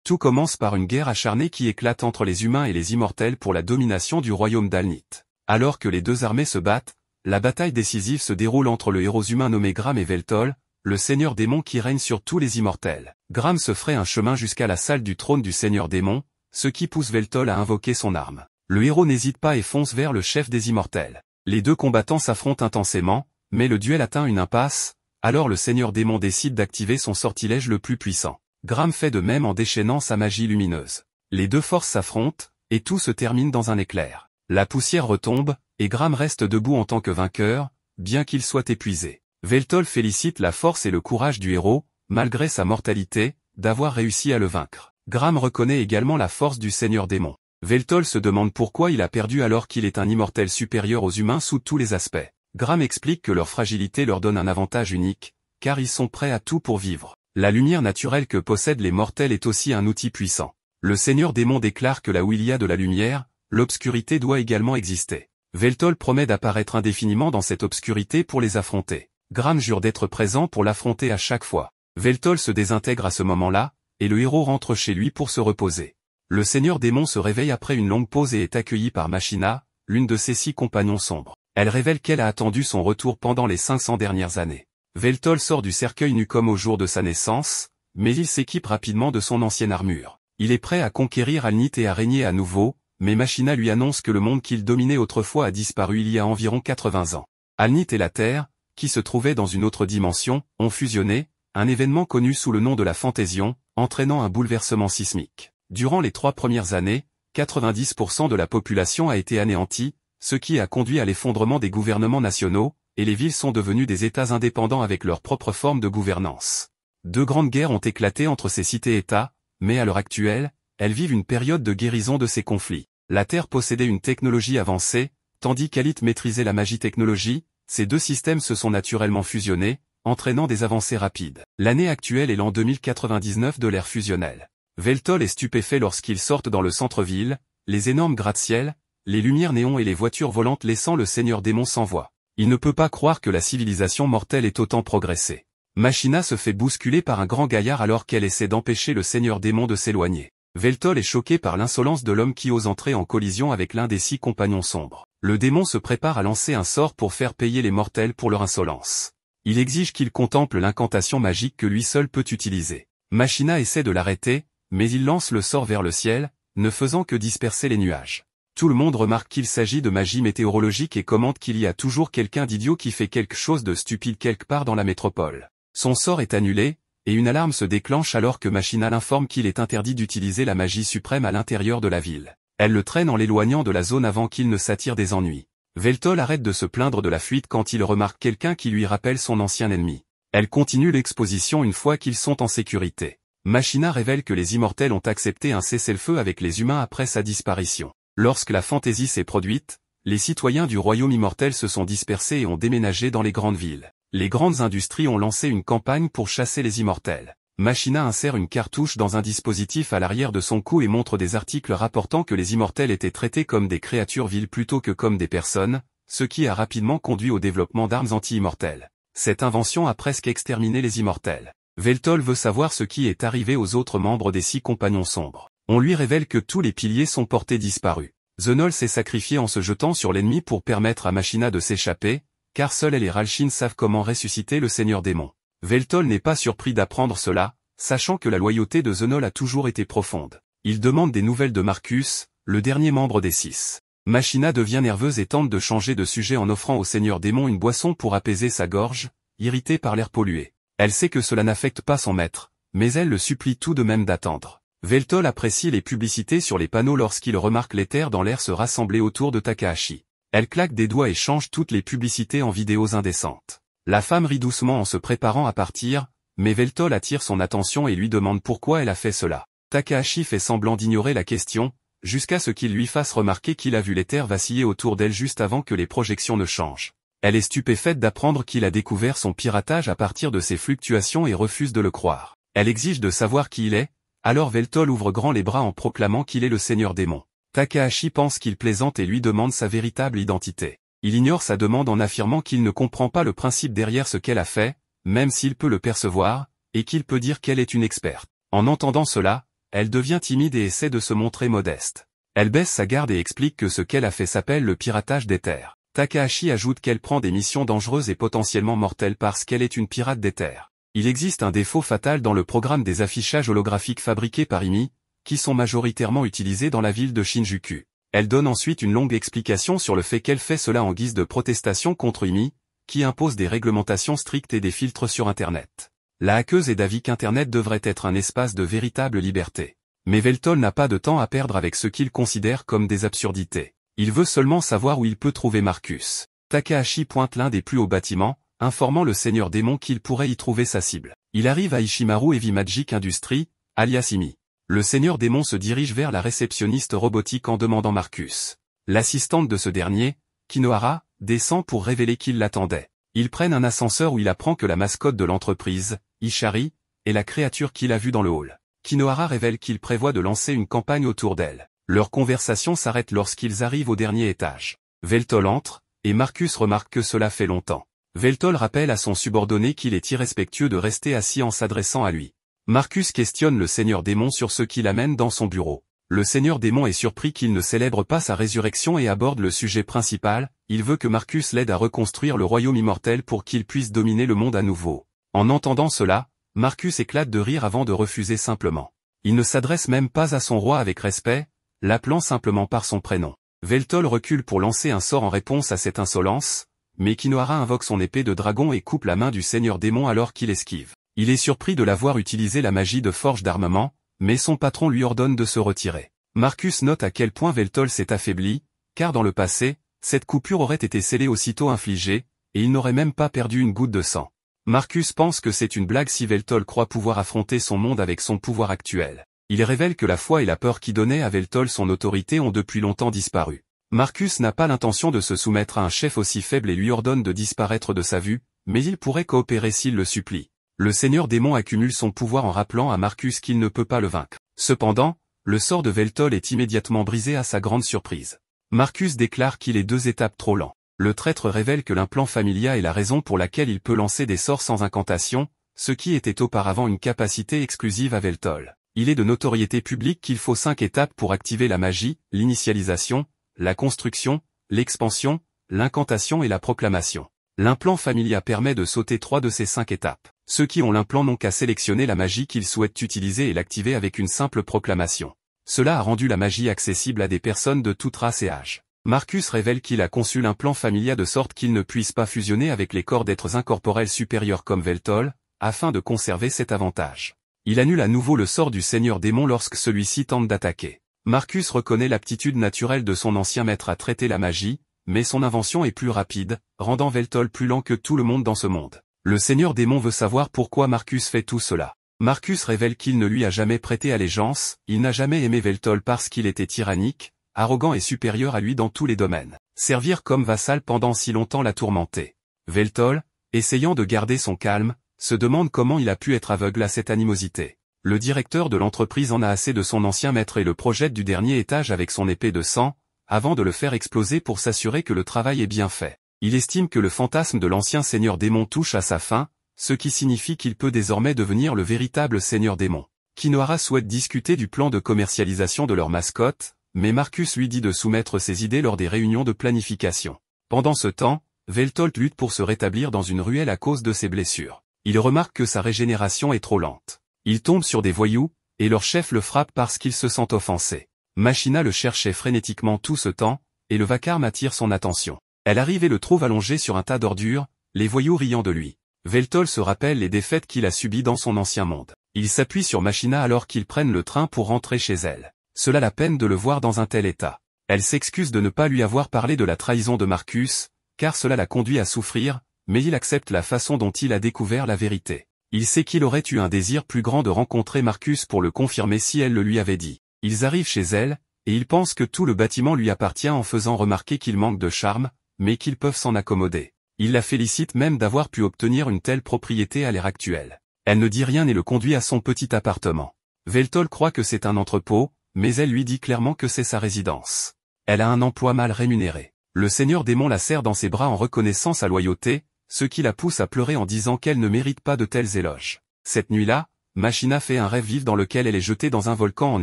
Tout commence par une guerre acharnée qui éclate entre les humains et les immortels pour la domination du royaume d'Alnith. Alors que les deux armées se battent, la bataille décisive se déroule entre le héros humain nommé Gram et Veltol, le seigneur démon qui règne sur tous les immortels. Gram se fraye un chemin jusqu'à la salle du trône du seigneur démon, ce qui pousse Veltol à invoquer son arme. Le héros n'hésite pas et fonce vers le chef des immortels. Les deux combattants s'affrontent intensément, mais le duel atteint une impasse, alors le seigneur démon décide d'activer son sortilège le plus puissant. Gram fait de même en déchaînant sa magie lumineuse. Les deux forces s'affrontent, et tout se termine dans un éclair. La poussière retombe, et Gram reste debout en tant que vainqueur, bien qu'il soit épuisé. Veltol félicite la force et le courage du héros, malgré sa mortalité, d'avoir réussi à le vaincre. Gram reconnaît également la force du seigneur démon. Veltol se demande pourquoi il a perdu alors qu'il est un immortel supérieur aux humains sous tous les aspects. Gram explique que leur fragilité leur donne un avantage unique, car ils sont prêts à tout pour vivre. La lumière naturelle que possèdent les mortels est aussi un outil puissant. Le seigneur démon déclare que là où il y a de la lumière, l'obscurité doit également exister. Veltol promet d'apparaître indéfiniment dans cette obscurité pour les affronter. Gram jure d'être présent pour l'affronter à chaque fois. Veltol se désintègre à ce moment-là, et le héros rentre chez lui pour se reposer. Le seigneur démon se réveille après une longue pause et est accueilli par Machina, l'une de ses 6 compagnons sombres. Elle révèle qu'elle a attendu son retour pendant les 500 dernières années. Veltol sort du cercueil nu comme au jour de sa naissance, mais il s'équipe rapidement de son ancienne armure. Il est prêt à conquérir Alnith et à régner à nouveau, mais Machina lui annonce que le monde qu'il dominait autrefois a disparu il y a environ 80 ans. Alnith et la Terre, qui se trouvaient dans une autre dimension, ont fusionné, un événement connu sous le nom de la Fantaision, entraînant un bouleversement sismique. Durant les 3 premières années, 90% de la population a été anéantie, ce qui a conduit à l'effondrement des gouvernements nationaux, et les villes sont devenues des États indépendants avec leur propre forme de gouvernance. 2 grandes guerres ont éclaté entre ces cités-États, mais à l'heure actuelle, elles vivent une période de guérison de ces conflits. La Terre possédait une technologie avancée, tandis qu'Alnith maîtrisait la magie technologie, ces 2 systèmes se sont naturellement fusionnés, entraînant des avancées rapides. L'année actuelle est l'an 2099 de l'ère fusionnelle. Veltol est stupéfait lorsqu'ils sortent dans le centre-ville, les énormes gratte-ciel, les lumières néons et les voitures volantes laissant le seigneur démon sans voix. Il ne peut pas croire que la civilisation mortelle ait autant progressé. Machina se fait bousculer par un grand gaillard alors qu'elle essaie d'empêcher le seigneur démon de s'éloigner. Veltol est choqué par l'insolence de l'homme qui ose entrer en collision avec l'un des 6 compagnons sombres. Le démon se prépare à lancer un sort pour faire payer les mortels pour leur insolence. Il exige qu'il contemple l'incantation magique que lui seul peut utiliser. Machina essaie de l'arrêter, mais il lance le sort vers le ciel, ne faisant que disperser les nuages. Tout le monde remarque qu'il s'agit de magie météorologique et commente qu'il y a toujours quelqu'un d'idiot qui fait quelque chose de stupide quelque part dans la métropole. Son sort est annulé, et une alarme se déclenche alors que Machina l'informe qu'il est interdit d'utiliser la magie suprême à l'intérieur de la ville. Elle le traîne en l'éloignant de la zone avant qu'il ne s'attire des ennuis. Veltol arrête de se plaindre de la fuite quand il remarque quelqu'un qui lui rappelle son ancien ennemi. Elle continue l'exposition une fois qu'ils sont en sécurité. Machina révèle que les immortels ont accepté un cessez-le-feu avec les humains après sa disparition. Lorsque la fantaisie s'est produite, les citoyens du royaume immortel se sont dispersés et ont déménagé dans les grandes villes. Les grandes industries ont lancé une campagne pour chasser les immortels. Machina insère une cartouche dans un dispositif à l'arrière de son cou et montre des articles rapportant que les immortels étaient traités comme des créatures viles plutôt que comme des personnes, ce qui a rapidement conduit au développement d'armes anti-immortelles. Cette invention a presque exterminé les immortels. Veltol veut savoir ce qui est arrivé aux autres membres des 6 compagnons sombres. On lui révèle que tous les piliers sont portés disparus. Zenoll s'est sacrifié en se jetant sur l'ennemi pour permettre à Machina de s'échapper, car seuls elle et Ralshin savent comment ressusciter le seigneur démon. Veltol n'est pas surpris d'apprendre cela, sachant que la loyauté de Zenoll a toujours été profonde. Il demande des nouvelles de Marcus, le dernier membre des 6. Machina devient nerveuse et tente de changer de sujet en offrant au seigneur démon une boisson pour apaiser sa gorge, irritée par l'air pollué. Elle sait que cela n'affecte pas son maître, mais elle le supplie tout de même d'attendre. Veltol apprécie les publicités sur les panneaux lorsqu'il remarque les terres dans l'air se rassembler autour de Takahashi. Elle claque des doigts et change toutes les publicités en vidéos indécentes. La femme rit doucement en se préparant à partir, mais Veltol attire son attention et lui demande pourquoi elle a fait cela. Takahashi fait semblant d'ignorer la question, jusqu'à ce qu'il lui fasse remarquer qu'il a vu les terres vaciller autour d'elle juste avant que les projections ne changent. Elle est stupéfaite d'apprendre qu'il a découvert son piratage à partir de ces fluctuations et refuse de le croire. Elle exige de savoir qui il est, alors Veltol ouvre grand les bras en proclamant qu'il est le seigneur démon. Takahashi pense qu'il plaisante et lui demande sa véritable identité. Il ignore sa demande en affirmant qu'il ne comprend pas le principe derrière ce qu'elle a fait, même s'il peut le percevoir, et qu'il peut dire qu'elle est une experte. En entendant cela, elle devient timide et essaie de se montrer modeste. Elle baisse sa garde et explique que ce qu'elle a fait s'appelle le piratage d'éther. Takahashi ajoute qu'elle prend des missions dangereuses et potentiellement mortelles parce qu'elle est une pirate d'éther. Il existe un défaut fatal dans le programme des affichages holographiques fabriqués par IMI, qui sont majoritairement utilisés dans la ville de Shinjuku. Elle donne ensuite une longue explication sur le fait qu'elle fait cela en guise de protestation contre IMI, qui impose des réglementations strictes et des filtres sur Internet. La hackeuse est d'avis qu'Internet devrait être un espace de véritable liberté. Mais Veltol n'a pas de temps à perdre avec ce qu'il considère comme des absurdités. Il veut seulement savoir où il peut trouver Marcus. Takahashi pointe l'un des plus hauts bâtiments, informant le seigneur démon qu'il pourrait y trouver sa cible. Il arrive à Ishimaru Heavy Magic Industries, alias IMI. Le seigneur démon se dirige vers la réceptionniste robotique en demandant Marcus. L'assistante de ce dernier, Kinohara, descend pour révéler qu'il l'attendait. Ils prennent un ascenseur où il apprend que la mascotte de l'entreprise, Ishari, est la créature qu'il a vue dans le hall. Kinohara révèle qu'il prévoit de lancer une campagne autour d'elle. Leur conversation s'arrête lorsqu'ils arrivent au dernier étage. Veltol entre, et Marcus remarque que cela fait longtemps. Veltol rappelle à son subordonné qu'il est irrespectueux de rester assis en s'adressant à lui. Marcus questionne le seigneur démon sur ce qui l'amène dans son bureau. Le seigneur démon est surpris qu'il ne célèbre pas sa résurrection et aborde le sujet principal, il veut que Marcus l'aide à reconstruire le royaume immortel pour qu'il puisse dominer le monde à nouveau. En entendant cela, Marcus éclate de rire avant de refuser simplement. Il ne s'adresse même pas à son roi avec respect, l'appelant simplement par son prénom. Veltol recule pour lancer un sort en réponse à cette insolence, mais Kinohara invoque son épée de dragon et coupe la main du seigneur démon alors qu'il esquive. Il est surpris de la voir utiliser la magie de forge d'armement, mais son patron lui ordonne de se retirer. Marcus note à quel point Veltol s'est affaibli, car dans le passé, cette coupure aurait été scellée aussitôt infligée, et il n'aurait même pas perdu une goutte de sang. Marcus pense que c'est une blague si Veltol croit pouvoir affronter son monde avec son pouvoir actuel. Il révèle que la foi et la peur qui donnaient à Veltol son autorité ont depuis longtemps disparu. Marcus n'a pas l'intention de se soumettre à un chef aussi faible et lui ordonne de disparaître de sa vue, mais il pourrait coopérer s'il le supplie. Le seigneur démon accumule son pouvoir en rappelant à Marcus qu'il ne peut pas le vaincre. Cependant, le sort de Veltol est immédiatement brisé à sa grande surprise. Marcus déclare qu'il est 2 étapes trop lent. Le traître révèle que l'implant familia est la raison pour laquelle il peut lancer des sorts sans incantation, ce qui était auparavant une capacité exclusive à Veltol. Il est de notoriété publique qu'il faut 5 étapes pour activer la magie, l'initialisation, la construction, l'expansion, l'incantation et la proclamation. L'implant familia permet de sauter 3 de ces 5 étapes. Ceux qui ont l'implant n'ont qu'à sélectionner la magie qu'ils souhaitent utiliser et l'activer avec une simple proclamation. Cela a rendu la magie accessible à des personnes de toute race et âge. Marcus révèle qu'il a conçu l'implant familia de sorte qu'il ne puisse pas fusionner avec les corps d'êtres incorporels supérieurs comme Veltol, afin de conserver cet avantage. Il annule à nouveau le sort du seigneur démon lorsque celui-ci tente d'attaquer. Marcus reconnaît l'aptitude naturelle de son ancien maître à traiter la magie, mais son invention est plus rapide, rendant Veltol plus lent que tout le monde dans ce monde. Le seigneur démon veut savoir pourquoi Marcus fait tout cela. Marcus révèle qu'il ne lui a jamais prêté allégeance, il n'a jamais aimé Veltol parce qu'il était tyrannique, arrogant et supérieur à lui dans tous les domaines. Servir comme vassal pendant si longtemps l'a tourmenté. Veltol, essayant de garder son calme, se demande comment il a pu être aveugle à cette animosité. Le directeur de l'entreprise en a assez de son ancien maître et le projette du dernier étage avec son épée de sang, avant de le faire exploser pour s'assurer que le travail est bien fait. Il estime que le fantasme de l'ancien seigneur démon touche à sa fin, ce qui signifie qu'il peut désormais devenir le véritable seigneur démon. Kinohara souhaite discuter du plan de commercialisation de leur mascotte, mais Marcus lui dit de soumettre ses idées lors des réunions de planification. Pendant ce temps, Veltol lutte pour se rétablir dans une ruelle à cause de ses blessures. Il remarque que sa régénération est trop lente. Il tombe sur des voyous, et leur chef le frappe parce qu'il se sent offensé. Machina le cherchait frénétiquement tout ce temps, et le vacarme attire son attention. Elle arrive et le trouve allongé sur un tas d'ordures, les voyous riant de lui. Veltol se rappelle les défaites qu'il a subies dans son ancien monde. Il s'appuie sur Machina alors qu'ils prennent le train pour rentrer chez elle. Cela la peine de le voir dans un tel état. Elle s'excuse de ne pas lui avoir parlé de la trahison de Marcus, car cela l'a conduit à souffrir, mais il accepte la façon dont il a découvert la vérité. Il sait qu'il aurait eu un désir plus grand de rencontrer Marcus pour le confirmer si elle le lui avait dit. Ils arrivent chez elle, et il pense que tout le bâtiment lui appartient en faisant remarquer qu'il manque de charme, mais qu'ils peuvent s'en accommoder. Il la félicite même d'avoir pu obtenir une telle propriété à l'ère actuelle. Elle ne dit rien et le conduit à son petit appartement. Veltol croit que c'est un entrepôt, mais elle lui dit clairement que c'est sa résidence. Elle a un emploi mal rémunéré. Le seigneur démon la serre dans ses bras en reconnaissant sa loyauté, ce qui la pousse à pleurer en disant qu'elle ne mérite pas de tels éloges. Cette nuit-là, Machina fait un rêve vif dans lequel elle est jetée dans un volcan en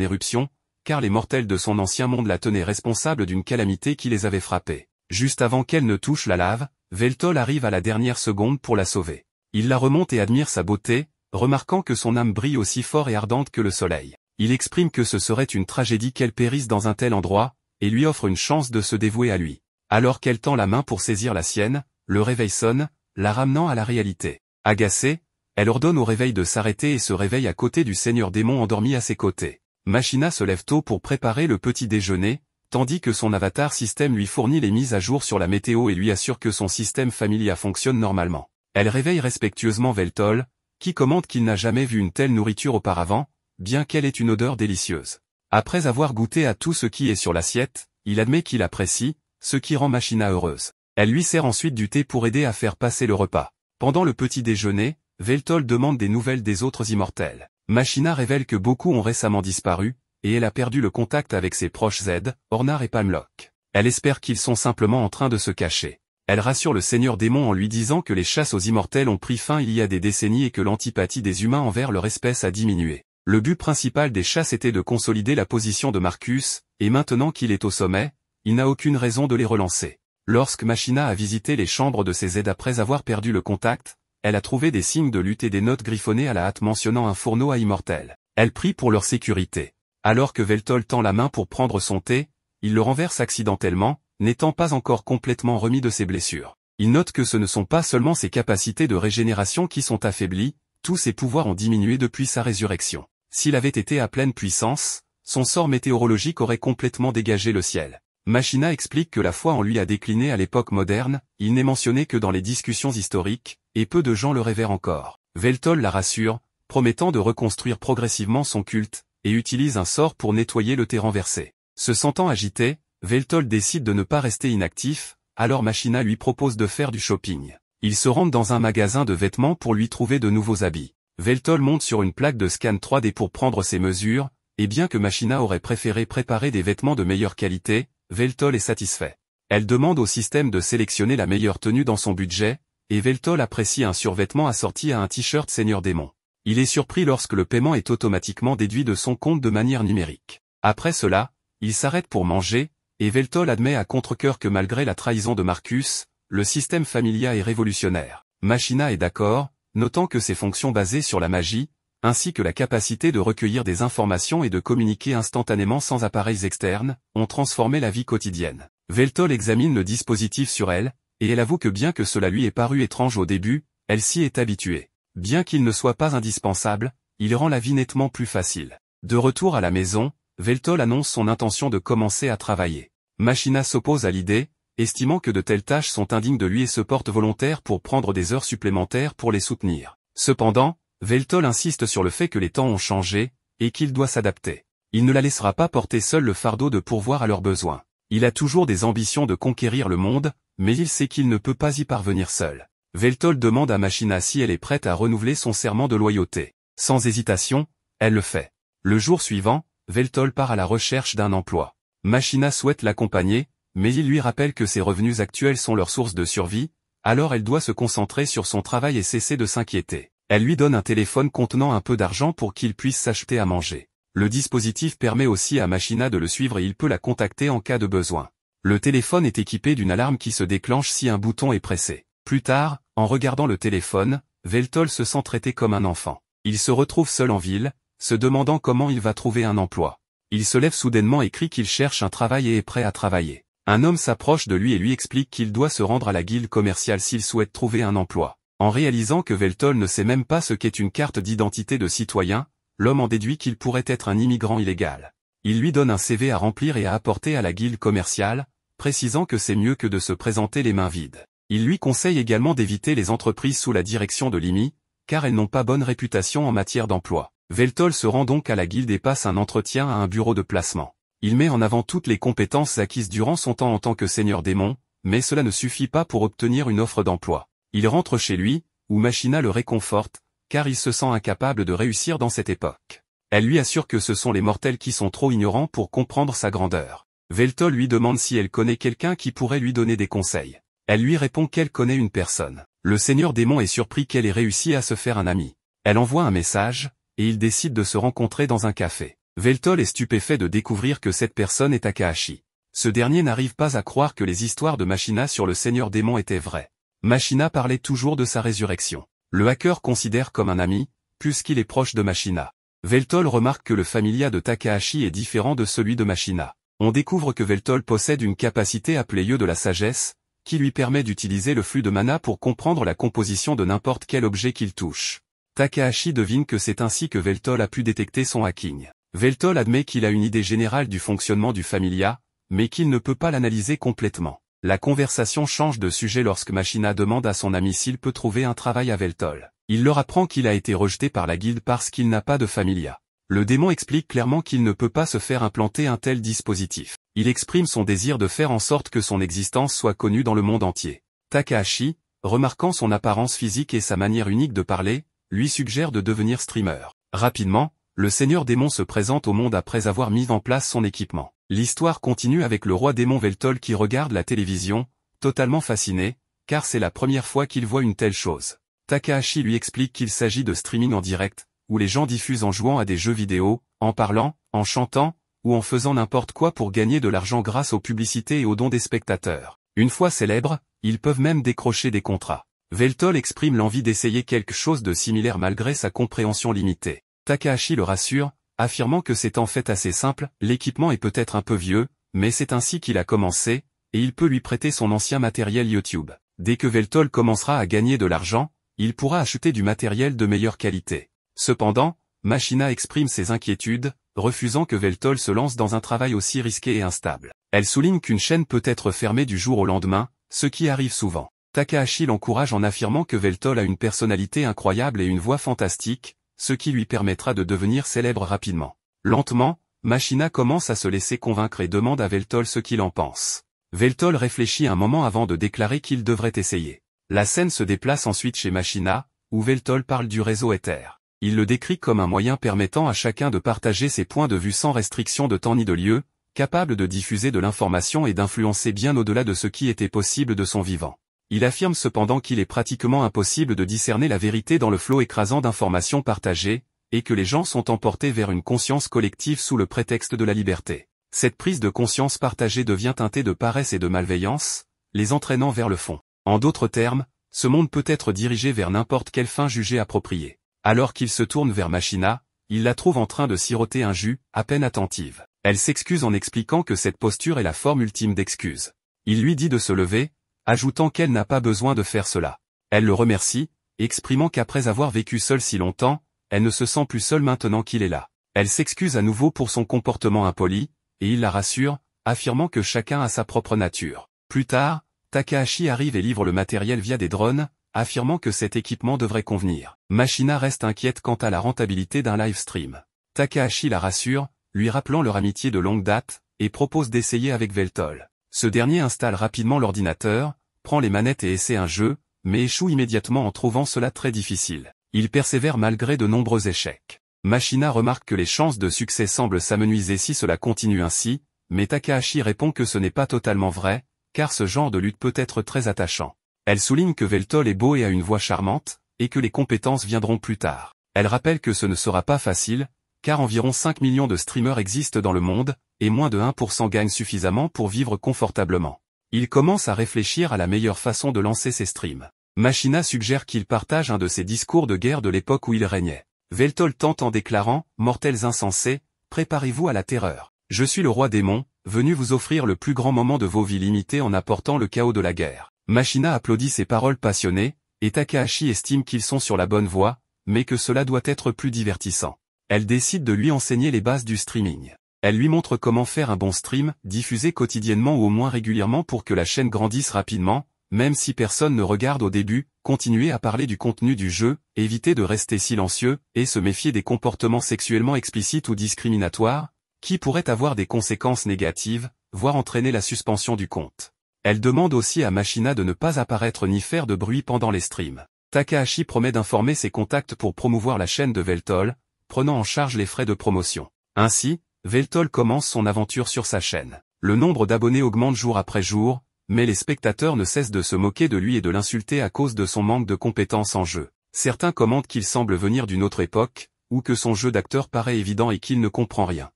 éruption, car les mortels de son ancien monde la tenaient responsable d'une calamité qui les avait frappés. Juste avant qu'elle ne touche la lave, Veltol arrive à la dernière seconde pour la sauver. Il la remonte et admire sa beauté, remarquant que son âme brille aussi fort et ardente que le soleil. Il exprime que ce serait une tragédie qu'elle périsse dans un tel endroit, et lui offre une chance de se dévouer à lui. Alors qu'elle tend la main pour saisir la sienne, le réveil sonne, la ramenant à la réalité. Agacée, elle ordonne au réveil de s'arrêter et se réveille à côté du seigneur démon endormi à ses côtés. Machina se lève tôt pour préparer le petit déjeuner, tandis que son avatar système lui fournit les mises à jour sur la météo et lui assure que son système familial fonctionne normalement. Elle réveille respectueusement Veltol, qui commente qu'il n'a jamais vu une telle nourriture auparavant, bien qu'elle ait une odeur délicieuse. Après avoir goûté à tout ce qui est sur l'assiette, il admet qu'il apprécie, ce qui rend Machina heureuse. Elle lui sert ensuite du thé pour aider à faire passer le repas. Pendant le petit déjeuner, Veltol demande des nouvelles des autres immortels. Machina révèle que beaucoup ont récemment disparu, et elle a perdu le contact avec ses proches Z, Ornar et Palmlock. Elle espère qu'ils sont simplement en train de se cacher. Elle rassure le seigneur démon en lui disant que les chasses aux immortels ont pris fin il y a des décennies et que l'antipathie des humains envers leur espèce a diminué. Le but principal des chasses était de consolider la position de Marcus, et maintenant qu'il est au sommet, il n'a aucune raison de les relancer. Lorsque Machina a visité les chambres de ses Z après avoir perdu le contact, elle a trouvé des signes de lutte et des notes griffonnées à la hâte mentionnant un fourneau à immortels. Elle prie pour leur sécurité. Alors que Veltol tend la main pour prendre son thé, il le renverse accidentellement, n'étant pas encore complètement remis de ses blessures. Il note que ce ne sont pas seulement ses capacités de régénération qui sont affaiblies, tous ses pouvoirs ont diminué depuis sa résurrection. S'il avait été à pleine puissance, son sort météorologique aurait complètement dégagé le ciel. Machina explique que la foi en lui a décliné à l'époque moderne, il n'est mentionné que dans les discussions historiques, et peu de gens le révèrent encore. Veltol la rassure, promettant de reconstruire progressivement son culte, et utilise un sort pour nettoyer le thé renversé. Se sentant agité, Veltol décide de ne pas rester inactif, alors Machina lui propose de faire du shopping. Ils se rendent dans un magasin de vêtements pour lui trouver de nouveaux habits. Veltol monte sur une plaque de scan 3D pour prendre ses mesures, et bien que Machina aurait préféré préparer des vêtements de meilleure qualité, Veltol est satisfait. Elle demande au système de sélectionner la meilleure tenue dans son budget, et Veltol apprécie un survêtement assorti à un t-shirt Seigneur Démon. Il est surpris lorsque le paiement est automatiquement déduit de son compte de manière numérique. Après cela, il s'arrête pour manger, et Veltol admet à contre-cœur que malgré la trahison de Marcus, le système familial est révolutionnaire. Machina est d'accord, notant que ses fonctions basées sur la magie, ainsi que la capacité de recueillir des informations et de communiquer instantanément sans appareils externes, ont transformé la vie quotidienne. Veltol examine le dispositif sur elle, et elle avoue que bien que cela lui ait paru étrange au début, elle s'y est habituée. Bien qu'il ne soit pas indispensable, il rend la vie nettement plus facile. De retour à la maison, Veltol annonce son intention de commencer à travailler. Machina s'oppose à l'idée, estimant que de telles tâches sont indignes de lui et se porte volontaire pour prendre des heures supplémentaires pour les soutenir. Cependant, Veltol insiste sur le fait que les temps ont changé, et qu'il doit s'adapter. Il ne la laissera pas porter seul le fardeau de pourvoir à leurs besoins. Il a toujours des ambitions de conquérir le monde, mais il sait qu'il ne peut pas y parvenir seul. Veltol demande à Machina si elle est prête à renouveler son serment de loyauté. Sans hésitation, elle le fait. Le jour suivant, Veltol part à la recherche d'un emploi. Machina souhaite l'accompagner, mais il lui rappelle que ses revenus actuels sont leur source de survie, alors elle doit se concentrer sur son travail et cesser de s'inquiéter. Elle lui donne un téléphone contenant un peu d'argent pour qu'il puisse s'acheter à manger. Le dispositif permet aussi à Machina de le suivre et il peut la contacter en cas de besoin. Le téléphone est équipé d'une alarme qui se déclenche si un bouton est pressé. Plus tard, en regardant le téléphone, Veltol se sent traité comme un enfant. Il se retrouve seul en ville, se demandant comment il va trouver un emploi. Il se lève soudainement et crie qu'il cherche un travail et est prêt à travailler. Un homme s'approche de lui et lui explique qu'il doit se rendre à la guilde commerciale s'il souhaite trouver un emploi. En réalisant que Veltol ne sait même pas ce qu'est une carte d'identité de citoyen, l'homme en déduit qu'il pourrait être un immigrant illégal. Il lui donne un CV à remplir et à apporter à la guilde commerciale, précisant que c'est mieux que de se présenter les mains vides. Il lui conseille également d'éviter les entreprises sous la direction de Limi, car elles n'ont pas bonne réputation en matière d'emploi. Veltol se rend donc à la guilde et passe un entretien à un bureau de placement. Il met en avant toutes les compétences acquises durant son temps en tant que seigneur démon, mais cela ne suffit pas pour obtenir une offre d'emploi. Il rentre chez lui, où Machina le réconforte, car il se sent incapable de réussir dans cette époque. Elle lui assure que ce sont les mortels qui sont trop ignorants pour comprendre sa grandeur. Veltol lui demande si elle connaît quelqu'un qui pourrait lui donner des conseils. Elle lui répond qu'elle connaît une personne. Le seigneur démon est surpris qu'elle ait réussi à se faire un ami. Elle envoie un message, et ils décident de se rencontrer dans un café. Veltol est stupéfait de découvrir que cette personne est Takahashi. Ce dernier n'arrive pas à croire que les histoires de Machina sur le Seigneur Démon étaient vraies. Machina parlait toujours de sa résurrection. Le hacker considère comme un ami, puisqu'il est proche de Machina. Veltol remarque que le familia de Takahashi est différent de celui de Machina. On découvre que Veltol possède une capacité appelée Yeux de la sagesse, qui lui permet d'utiliser le flux de mana pour comprendre la composition de n'importe quel objet qu'il touche. Takahashi devine que c'est ainsi que Veltol a pu détecter son hacking. Veltol admet qu'il a une idée générale du fonctionnement du familia, mais qu'il ne peut pas l'analyser complètement. La conversation change de sujet lorsque Machina demande à son ami s'il peut trouver un travail à Veltol. Il leur apprend qu'il a été rejeté par la guilde parce qu'il n'a pas de familia. Le démon explique clairement qu'il ne peut pas se faire implanter un tel dispositif. Il exprime son désir de faire en sorte que son existence soit connue dans le monde entier. Takahashi, remarquant son apparence physique et sa manière unique de parler, lui suggère de devenir streamer. Rapidement, le Seigneur Démon se présente au monde après avoir mis en place son équipement. L'histoire continue avec le roi démon Veltol qui regarde la télévision, totalement fasciné, car c'est la première fois qu'il voit une telle chose. Takahashi lui explique qu'il s'agit de streaming en direct, où les gens diffusent en jouant à des jeux vidéo, en parlant, en chantant, ou en faisant n'importe quoi pour gagner de l'argent grâce aux publicités et aux dons des spectateurs. Une fois célèbres, ils peuvent même décrocher des contrats. Veltol exprime l'envie d'essayer quelque chose de similaire malgré sa compréhension limitée. Takahashi le rassure, affirmant que c'est en fait assez simple, l'équipement est peut-être un peu vieux, mais c'est ainsi qu'il a commencé, et il peut lui prêter son ancien matériel YouTube. Dès que Veltol commencera à gagner de l'argent, il pourra acheter du matériel de meilleure qualité. Cependant, Machina exprime ses inquiétudes, refusant que Veltol se lance dans un travail aussi risqué et instable. Elle souligne qu'une chaîne peut être fermée du jour au lendemain, ce qui arrive souvent. Takahashi l'encourage en affirmant que Veltol a une personnalité incroyable et une voix fantastique, ce qui lui permettra de devenir célèbre rapidement. Lentement, Machina commence à se laisser convaincre et demande à Veltol ce qu'il en pense. Veltol réfléchit un moment avant de déclarer qu'il devrait essayer. La scène se déplace ensuite chez Machina, où Veltol parle du réseau Ether. Il le décrit comme un moyen permettant à chacun de partager ses points de vue sans restriction de temps ni de lieu, capable de diffuser de l'information et d'influencer bien au-delà de ce qui était possible de son vivant. Il affirme cependant qu'il est pratiquement impossible de discerner la vérité dans le flot écrasant d'informations partagées, et que les gens sont emportés vers une conscience collective sous le prétexte de la liberté. Cette prise de conscience partagée devient teintée de paresse et de malveillance, les entraînant vers le fond. En d'autres termes, ce monde peut être dirigé vers n'importe quelle fin jugée appropriée. Alors qu'il se tourne vers Machina, il la trouve en train de siroter un jus, à peine attentive. Elle s'excuse en expliquant que cette posture est la forme ultime d'excuse. Il lui dit de se lever, ajoutant qu'elle n'a pas besoin de faire cela. Elle le remercie, exprimant qu'après avoir vécu seule si longtemps, elle ne se sent plus seule maintenant qu'il est là. Elle s'excuse à nouveau pour son comportement impoli, et il la rassure, affirmant que chacun a sa propre nature. Plus tard, Takahashi arrive et livre le matériel via des drones, affirmant que cet équipement devrait convenir. Machina reste inquiète quant à la rentabilité d'un live stream. Takahashi la rassure, lui rappelant leur amitié de longue date, et propose d'essayer avec Veltol. Ce dernier installe rapidement l'ordinateur, prend les manettes et essaie un jeu, mais échoue immédiatement en trouvant cela très difficile. Il persévère malgré de nombreux échecs. Machina remarque que les chances de succès semblent s'amenuiser si cela continue ainsi, mais Takahashi répond que ce n'est pas totalement vrai, car ce genre de lutte peut être très attachant. Elle souligne que Veltol est beau et a une voix charmante, et que les compétences viendront plus tard. Elle rappelle que ce ne sera pas facile, car environ 5 millions de streamers existent dans le monde, et moins de 1% gagnent suffisamment pour vivre confortablement. Il commence à réfléchir à la meilleure façon de lancer ses streams. Machina suggère qu'il partage un de ses discours de guerre de l'époque où il régnait. Veltol tente en déclarant « Mortels insensés, préparez-vous à la terreur. Je suis le roi démon, venu vous offrir le plus grand moment de vos vies limitées en apportant le chaos de la guerre. » Machina applaudit ses paroles passionnées, et Takahashi estime qu'ils sont sur la bonne voie, mais que cela doit être plus divertissant. Elle décide de lui enseigner les bases du streaming. Elle lui montre comment faire un bon stream, diffusé quotidiennement ou au moins régulièrement pour que la chaîne grandisse rapidement, même si personne ne regarde au début, continuer à parler du contenu du jeu, éviter de rester silencieux, et se méfier des comportements sexuellement explicites ou discriminatoires, qui pourraient avoir des conséquences négatives, voire entraîner la suspension du compte. Elle demande aussi à Machina de ne pas apparaître ni faire de bruit pendant les streams. Takahashi promet d'informer ses contacts pour promouvoir la chaîne de Veltol, prenant en charge les frais de promotion. Ainsi, Veltol commence son aventure sur sa chaîne. Le nombre d'abonnés augmente jour après jour, mais les spectateurs ne cessent de se moquer de lui et de l'insulter à cause de son manque de compétences en jeu. Certains commentent qu'il semble venir d'une autre époque, ou que son jeu d'acteur paraît évident et qu'il ne comprend rien.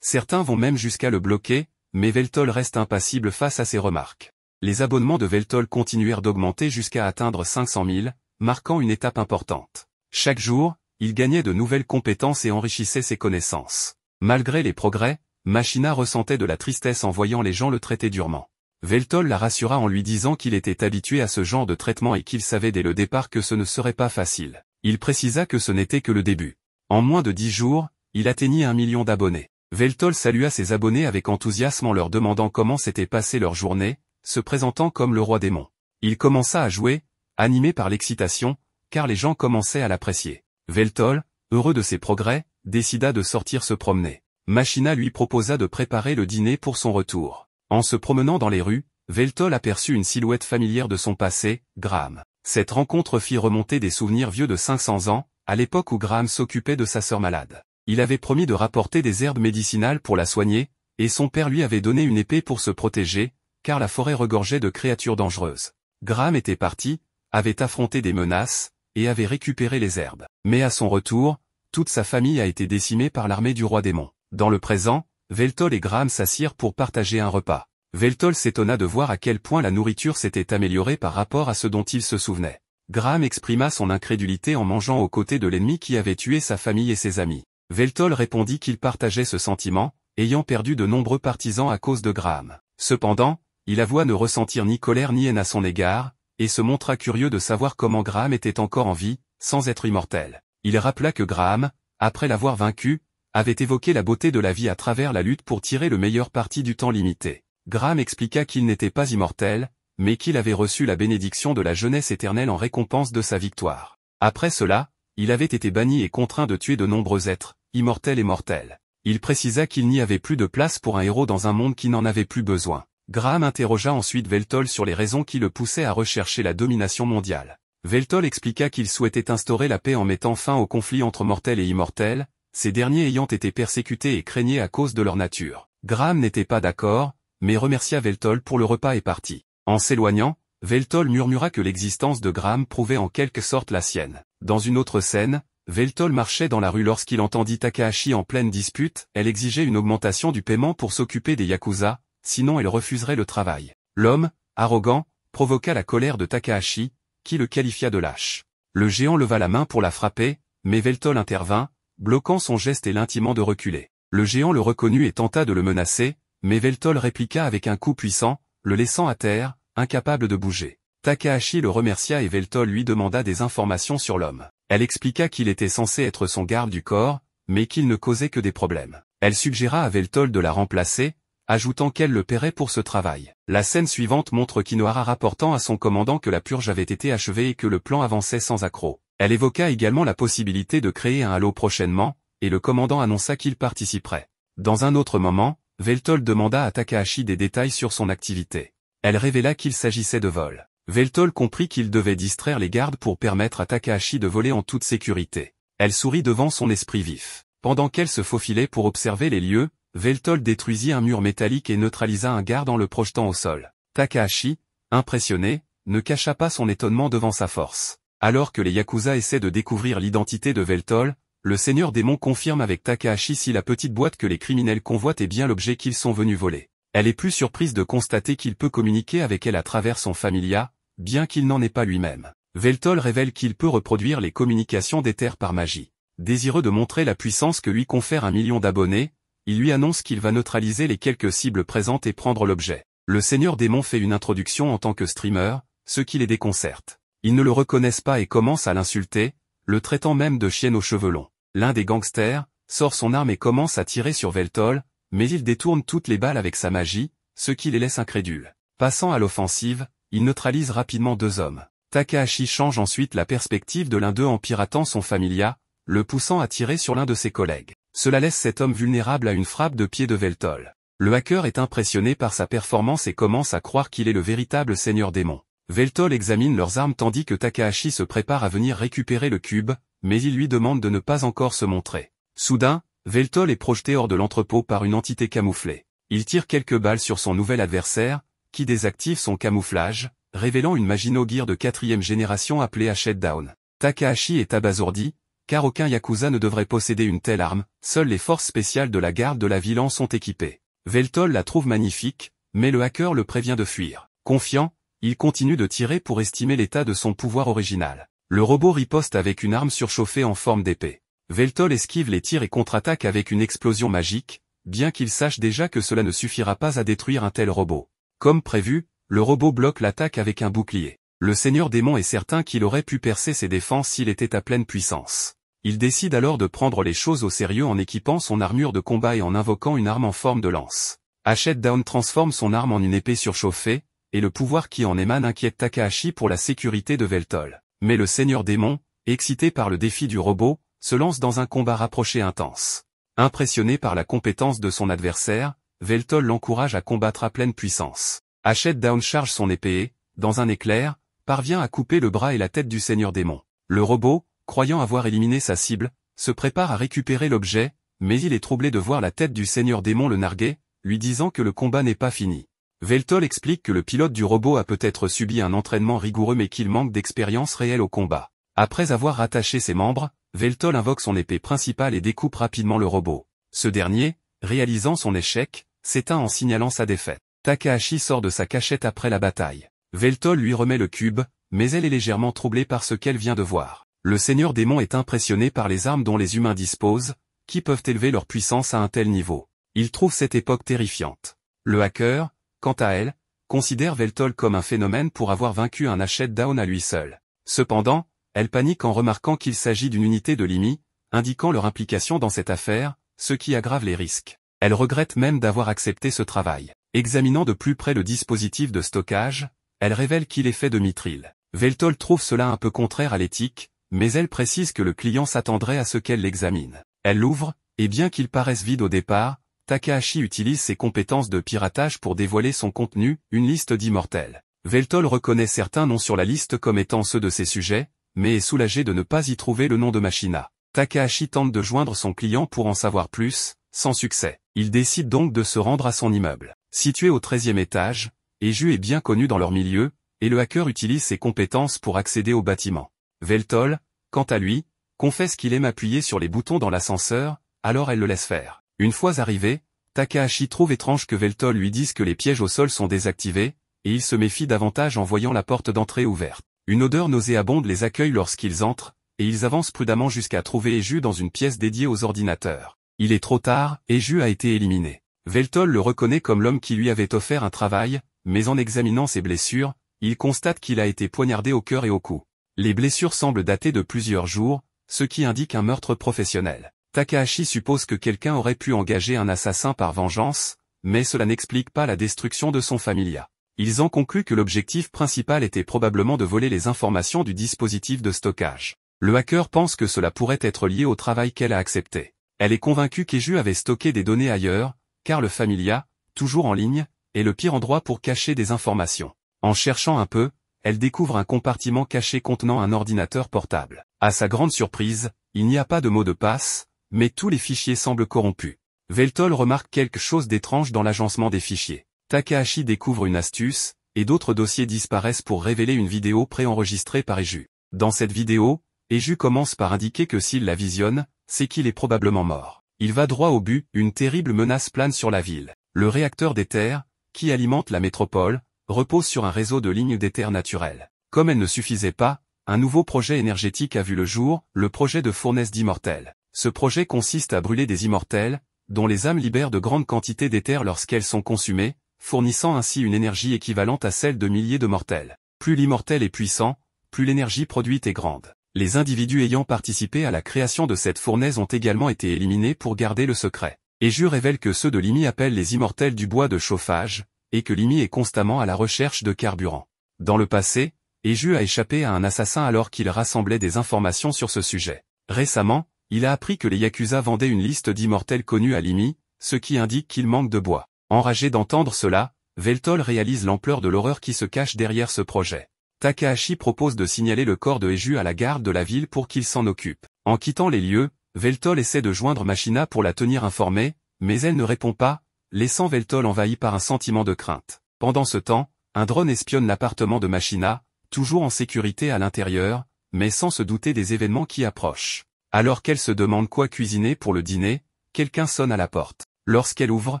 Certains vont même jusqu'à le bloquer, mais Veltol reste impassible face à ces remarques. Les abonnements de Veltol continuèrent d'augmenter jusqu'à atteindre 500 000, marquant une étape importante. Chaque jour, il gagnait de nouvelles compétences et enrichissait ses connaissances. Malgré les progrès, Machina ressentait de la tristesse en voyant les gens le traiter durement. Veltol la rassura en lui disant qu'il était habitué à ce genre de traitement et qu'il savait dès le départ que ce ne serait pas facile. Il précisa que ce n'était que le début. En moins de 10 jours, il atteignit 1 million d'abonnés. Veltol salua ses abonnés avec enthousiasme en leur demandant comment s'était passée leur journée, se présentant comme le roi démon. Il commença à jouer, animé par l'excitation, car les gens commençaient à l'apprécier. Veltol, heureux de ses progrès, décida de sortir se promener. Machina lui proposa de préparer le dîner pour son retour. En se promenant dans les rues, Veltol aperçut une silhouette familière de son passé, Graham. Cette rencontre fit remonter des souvenirs vieux de 500 ans, à l'époque où Graham s'occupait de sa sœur malade. Il avait promis de rapporter des herbes médicinales pour la soigner, et son père lui avait donné une épée pour se protéger, car la forêt regorgeait de créatures dangereuses. Graham était parti, avait affronté des menaces, et avait récupéré les herbes. Mais à son retour, toute sa famille a été décimée par l'armée du roi démon. Dans le présent, Veltol et Graham s'assirent pour partager un repas. Veltol s'étonna de voir à quel point la nourriture s'était améliorée par rapport à ce dont il se souvenait. Graham exprima son incrédulité en mangeant aux côtés de l'ennemi qui avait tué sa famille et ses amis. Veltol répondit qu'il partageait ce sentiment, ayant perdu de nombreux partisans à cause de Graham. Cependant, il avoua ne ressentir ni colère ni haine à son égard, et se montra curieux de savoir comment Graham était encore en vie, sans être immortel. Il rappela que Graham, après l'avoir vaincu, avait évoqué la beauté de la vie à travers la lutte pour tirer le meilleur parti du temps limité. Graham expliqua qu'il n'était pas immortel, mais qu'il avait reçu la bénédiction de la jeunesse éternelle en récompense de sa victoire. Après cela, il avait été banni et contraint de tuer de nombreux êtres, immortels et mortels. Il précisa qu'il n'y avait plus de place pour un héros dans un monde qui n'en avait plus besoin. Graham interrogea ensuite Veltol sur les raisons qui le poussaient à rechercher la domination mondiale. Veltol expliqua qu'il souhaitait instaurer la paix en mettant fin au conflit entre mortels et immortels, ces derniers ayant été persécutés et craignaient à cause de leur nature. Graham n'était pas d'accord, mais remercia Veltol pour le repas et partit. En s'éloignant, Veltol murmura que l'existence de Graham prouvait en quelque sorte la sienne. Dans une autre scène, Veltol marchait dans la rue lorsqu'il entendit Takahashi en pleine dispute. Elle exigeait une augmentation du paiement pour s'occuper des Yakuza, sinon elle refuserait le travail. L'homme, arrogant, provoqua la colère de Takahashi, qui le qualifia de lâche. Le géant leva la main pour la frapper, mais Veltol intervint, bloquant son geste et l'intimant de reculer. Le géant le reconnut et tenta de le menacer, mais Veltol répliqua avec un coup puissant, le laissant à terre, incapable de bouger. Takahashi le remercia et Veltol lui demanda des informations sur l'homme. Elle expliqua qu'il était censé être son garde du corps, mais qu'il ne causait que des problèmes. Elle suggéra à Veltol de la remplacer, ajoutant qu'elle le paierait pour ce travail. La scène suivante montre Kinohara rapportant à son commandant que la purge avait été achevée et que le plan avançait sans accroc. Elle évoqua également la possibilité de créer un halo prochainement, et le commandant annonça qu'il participerait. Dans un autre moment, Veltol demanda à Takahashi des détails sur son activité. Elle révéla qu'il s'agissait de vol. Veltol comprit qu'il devait distraire les gardes pour permettre à Takahashi de voler en toute sécurité. Elle sourit devant son esprit vif. Pendant qu'elle se faufilait pour observer les lieux, Veltol détruisit un mur métallique et neutralisa un garde en le projetant au sol. Takahashi, impressionné, ne cacha pas son étonnement devant sa force. Alors que les Yakuza essaient de découvrir l'identité de Veltol, le seigneur démon confirme avec Takahashi si la petite boîte que les criminels convoitent est bien l'objet qu'ils sont venus voler. Elle est plus surprise de constater qu'il peut communiquer avec elle à travers son familia, bien qu'il n'en ait pas lui-même. Veltol révèle qu'il peut reproduire les communications d'Ether par magie. Désireux de montrer la puissance que lui confère 1 million d'abonnés, il lui annonce qu'il va neutraliser les quelques cibles présentes et prendre l'objet. Le seigneur démon fait une introduction en tant que streamer, ce qui les déconcerte. Ils ne le reconnaissent pas et commencent à l'insulter, le traitant même de chienne aux cheveux longs. L'un des gangsters sort son arme et commence à tirer sur Veltol, mais il détourne toutes les balles avec sa magie, ce qui les laisse incrédules. Passant à l'offensive, il neutralise rapidement 2 hommes. Takahashi change ensuite la perspective de l'un d'eux en piratant son familia, le poussant à tirer sur l'un de ses collègues. Cela laisse cet homme vulnérable à une frappe de pied de Veltol. Le hacker est impressionné par sa performance et commence à croire qu'il est le véritable seigneur démon. Veltol examine leurs armes tandis que Takahashi se prépare à venir récupérer le cube, mais il lui demande de ne pas encore se montrer. Soudain, Veltol est projeté hors de l'entrepôt par une entité camouflée. Il tire quelques balles sur son nouvel adversaire, qui désactive son camouflage, révélant une magie no gear de 4e génération appelée Ashed Down. Takahashi est abasourdi, car aucun Yakuza ne devrait posséder une telle arme, seules les forces spéciales de la garde de la ville en sont équipées. Veltol la trouve magnifique, mais le hacker le prévient de fuir. Confiant, il continue de tirer pour estimer l'état de son pouvoir original. Le robot riposte avec une arme surchauffée en forme d'épée. Veltol esquive les tirs et contre-attaque avec une explosion magique, bien qu'il sache déjà que cela ne suffira pas à détruire un tel robot. Comme prévu, le robot bloque l'attaque avec un bouclier. Le Seigneur Démon est certain qu'il aurait pu percer ses défenses s'il était à pleine puissance. Il décide alors de prendre les choses au sérieux en équipant son armure de combat et en invoquant une arme en forme de lance. Hachette Down transforme son arme en une épée surchauffée, et le pouvoir qui en émane inquiète Takahashi pour la sécurité de Veltol. Mais le Seigneur Démon, excité par le défi du robot, se lance dans un combat rapproché intense. Impressionné par la compétence de son adversaire, Veltol l'encourage à combattre à pleine puissance. Hachette Down charge son épée et, dans un éclair, parvient à couper le bras et la tête du Seigneur Démon. Le robot, croyant avoir éliminé sa cible, se prépare à récupérer l'objet, mais il est troublé de voir la tête du Seigneur Démon le narguer, lui disant que le combat n'est pas fini. Veltol explique que le pilote du robot a peut-être subi un entraînement rigoureux mais qu'il manque d'expérience réelle au combat. Après avoir rattaché ses membres, Veltol invoque son épée principale et découpe rapidement le robot. Ce dernier, réalisant son échec, s'éteint en signalant sa défaite. Takahashi sort de sa cachette après la bataille. Veltol lui remet le cube, mais elle est légèrement troublée par ce qu'elle vient de voir. Le Seigneur Démon est impressionné par les armes dont les humains disposent, qui peuvent élever leur puissance à un tel niveau. Il trouve cette époque terrifiante. Le hacker, quant à elle, considère Veltol comme un phénomène pour avoir vaincu un Hachette Down à lui seul. Cependant, elle panique en remarquant qu'il s'agit d'une unité de l'IMI, indiquant leur implication dans cette affaire, ce qui aggrave les risques. Elle regrette même d'avoir accepté ce travail. Examinant de plus près le dispositif de stockage, elle révèle qu'il est fait de mithril. Veltol trouve cela un peu contraire à l'éthique, mais elle précise que le client s'attendrait à ce qu'elle l'examine. Elle l'ouvre, et bien qu'il paraisse vide au départ, Takahashi utilise ses compétences de piratage pour dévoiler son contenu, une liste d'immortels. Veltol reconnaît certains noms sur la liste comme étant ceux de ses sujets, mais est soulagé de ne pas y trouver le nom de Machina. Takahashi tente de joindre son client pour en savoir plus, sans succès. Il décide donc de se rendre à son immeuble. Situé au 13e étage, Eju est bien connu dans leur milieu, et le hacker utilise ses compétences pour accéder au bâtiment. Veltol, quant à lui, confesse qu'il aime appuyer sur les boutons dans l'ascenseur, alors elle le laisse faire. Une fois arrivé, Takahashi trouve étrange que Veltol lui dise que les pièges au sol sont désactivés, et il se méfie davantage en voyant la porte d'entrée ouverte. Une odeur nauséabonde les accueille lorsqu'ils entrent, et ils avancent prudemment jusqu'à trouver Eju dans une pièce dédiée aux ordinateurs. Il est trop tard, Eju a été éliminé. Veltol le reconnaît comme l'homme qui lui avait offert un travail, mais en examinant ses blessures, il constate qu'il a été poignardé au cœur et au cou. Les blessures semblent dater de plusieurs jours, ce qui indique un meurtre professionnel. Takahashi suppose que quelqu'un aurait pu engager un assassin par vengeance, mais cela n'explique pas la destruction de son familia. Ils en concluent que l'objectif principal était probablement de voler les informations du dispositif de stockage. Le hacker pense que cela pourrait être lié au travail qu'elle a accepté. Elle est convaincue qu'Eju avait stocké des données ailleurs, car le familia, toujours en ligne, est le pire endroit pour cacher des informations. En cherchant un peu, elle découvre un compartiment caché contenant un ordinateur portable. À sa grande surprise, il n'y a pas de mot de passe, mais tous les fichiers semblent corrompus. Veltol remarque quelque chose d'étrange dans l'agencement des fichiers. Takahashi découvre une astuce, et d'autres dossiers disparaissent pour révéler une vidéo préenregistrée par Eju. Dans cette vidéo, Eju commence par indiquer que s'il la visionne, c'est qu'il est probablement mort. Il va droit au but, une terrible menace plane sur la ville. Le réacteur d'éther, qui alimente la métropole, repose sur un réseau de lignes d'éther naturelles. Comme elle ne suffisait pas, un nouveau projet énergétique a vu le jour, le projet de fournaise d'immortels. Ce projet consiste à brûler des immortels, dont les âmes libèrent de grandes quantités d'éther lorsqu'elles sont consumées, fournissant ainsi une énergie équivalente à celle de milliers de mortels. Plus l'immortel est puissant, plus l'énergie produite est grande. Les individus ayant participé à la création de cette fournaise ont également été éliminés pour garder le secret. Eju révèle que ceux de l'IMI appellent les immortels du bois de chauffage, et que l'IMI est constamment à la recherche de carburant. Dans le passé, Eju a échappé à un assassin alors qu'il rassemblait des informations sur ce sujet. Récemment, il a appris que les Yakuza vendaient une liste d'immortels connus à l'IMI, ce qui indique qu'il manque de bois. Enragé d'entendre cela, Veltol réalise l'ampleur de l'horreur qui se cache derrière ce projet. Takahashi propose de signaler le corps de Eju à la garde de la ville pour qu'il s'en occupe. En quittant les lieux, Veltol essaie de joindre Machina pour la tenir informée, mais elle ne répond pas, laissant Veltol envahi par un sentiment de crainte. Pendant ce temps, un drone espionne l'appartement de Machina, toujours en sécurité à l'intérieur, mais sans se douter des événements qui approchent. Alors qu'elle se demande quoi cuisiner pour le dîner, quelqu'un sonne à la porte. Lorsqu'elle ouvre,